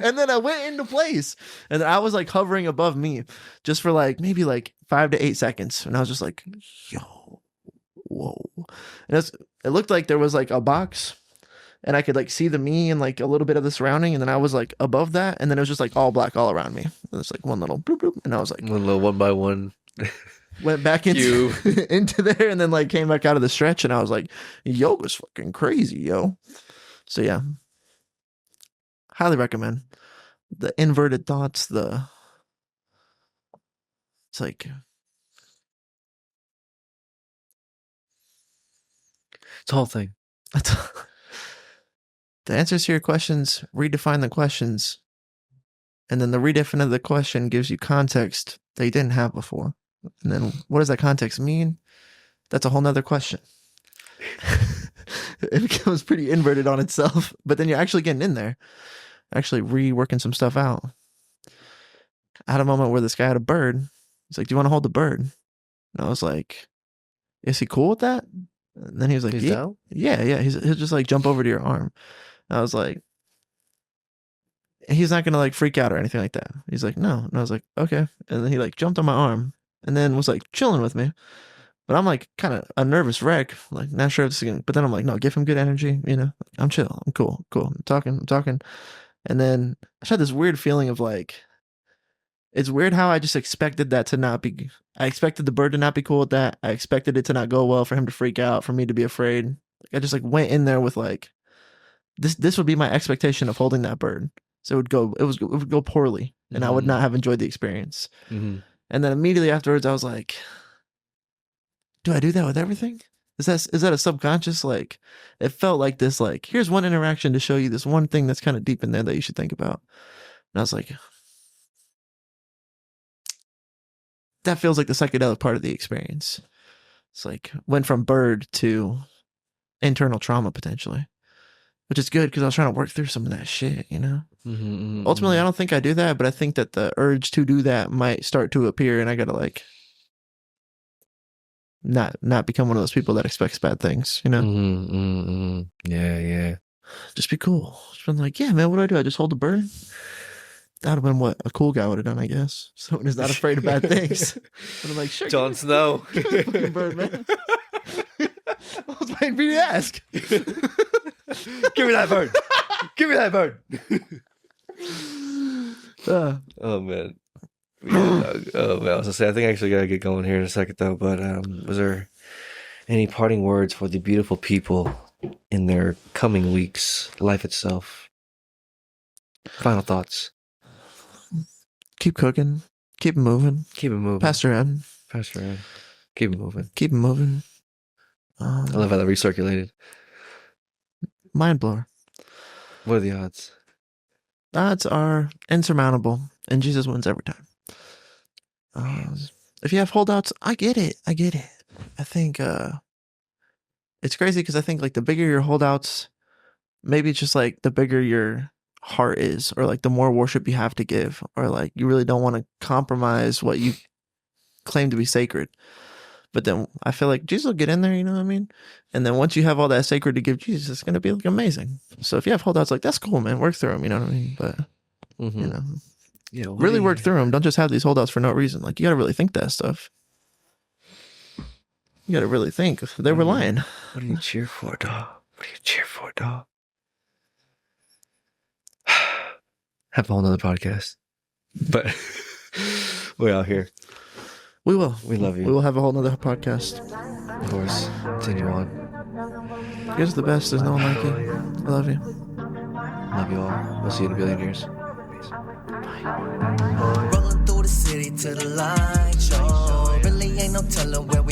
and then I went into place, and I was like hovering above me, just for like maybe like 5 to 8 seconds, and I was just like, yo, whoa, and it looked like there was like a box, and I could like see the me and like a little bit of the surrounding, and then I was like above that, and then it was just like all black all around me. It was like one little bloop bloop, and I was like One little 1 by 1. went back into into there, and then like came back out of the stretch, and I was like, yoga's fucking crazy, yo. So yeah, highly recommend the inverted thoughts. It's like It's a whole thing. the answers to your questions, redefine the questions, and then the redefinition of the question gives you context that you didn't have before. And then what does that context mean? That's a whole nother question. It becomes pretty inverted on itself, but then you're actually getting in there, actually reworking some stuff out. I had a moment where this guy had a bird. He's like, do you want to hold the bird? And I was like, is he cool with that? And then he was like, He's yeah, down? yeah. He'll just like jump over to your arm. And I was like, he's not going to like freak out or anything like that. He's like, no. And I was like, okay. And then he like jumped on my arm and then was like chilling with me. But I'm like kind of a nervous wreck, like not sure if this is gonna, but then I'm like, no, give him good energy, you know, I'm chill, I'm cool. I'm talking. And then I just had this weird feeling of like, it's weird how I just expected that to not be, I expected the bird to not be cool with that. I expected it to not go well, for him to freak out, for me to be afraid. Like I just like went in there with like, this would be my expectation of holding that bird. So it would go poorly, and I would not have enjoyed the experience. Mm-hmm. And then immediately afterwards, I was like, do I do that with everything? Is that a subconscious, like, it felt like this, like, here's one interaction to show you this one thing that's kind of deep in there that you should think about. And I was like, that feels like the psychedelic part of the experience. It's like went from bird to internal trauma potentially, which is good because I was trying to work through some of that shit, you know? Ultimately, I don't think I do that, but I think that the urge to do that might start to appear, and I gotta like not become one of those people that expects bad things, you know? Yeah. Just be cool. Just been like, yeah, man, what do? I just hold the bird? That would have been what a cool guy would have done, I guess. Someone who's not afraid of bad things. But I'm like, sure. Jon Snow. Give me the fucking bird, man. I was waiting for you to ask. Give me that bird. Give me that bird. Oh man. Yeah, oh man. I was gonna say I think I actually gotta get going here in a second though. But was there any parting words for the beautiful people in their coming weeks, life itself? Final thoughts. Keep cooking. Keep it moving. Keep it moving. Pastor Ed. Keep it moving. Keep it moving. I love how that recirculated. Mind blower. What are the odds? Odds are insurmountable, and Jesus wins every time. If you have holdouts, I get it. I think it's crazy because I think like the bigger your holdouts, maybe it's just like the bigger your heart is, or like the more worship you have to give, or like you really don't want to compromise what you claim to be sacred. But then I feel like Jesus will get in there, you know what I mean? And then once you have all that sacred to give Jesus, it's going to be like amazing. So if you have holdouts, like that's cool, man. Work through them, you know what I mean? But you know, really work through them. Don't just have these holdouts for no reason. Like you got to really think that stuff. You got to really think. They were lying. What do you cheer for, dog? Have a whole nother podcast. But we're out here. We will. We love you. We will have a whole nother podcast. Of course. Continue on. You guys are the best. There's no one like you. I love you. Love you all. We'll see you in a billion years. Peace. Rolling through the city to the light show. Really ain't no telling where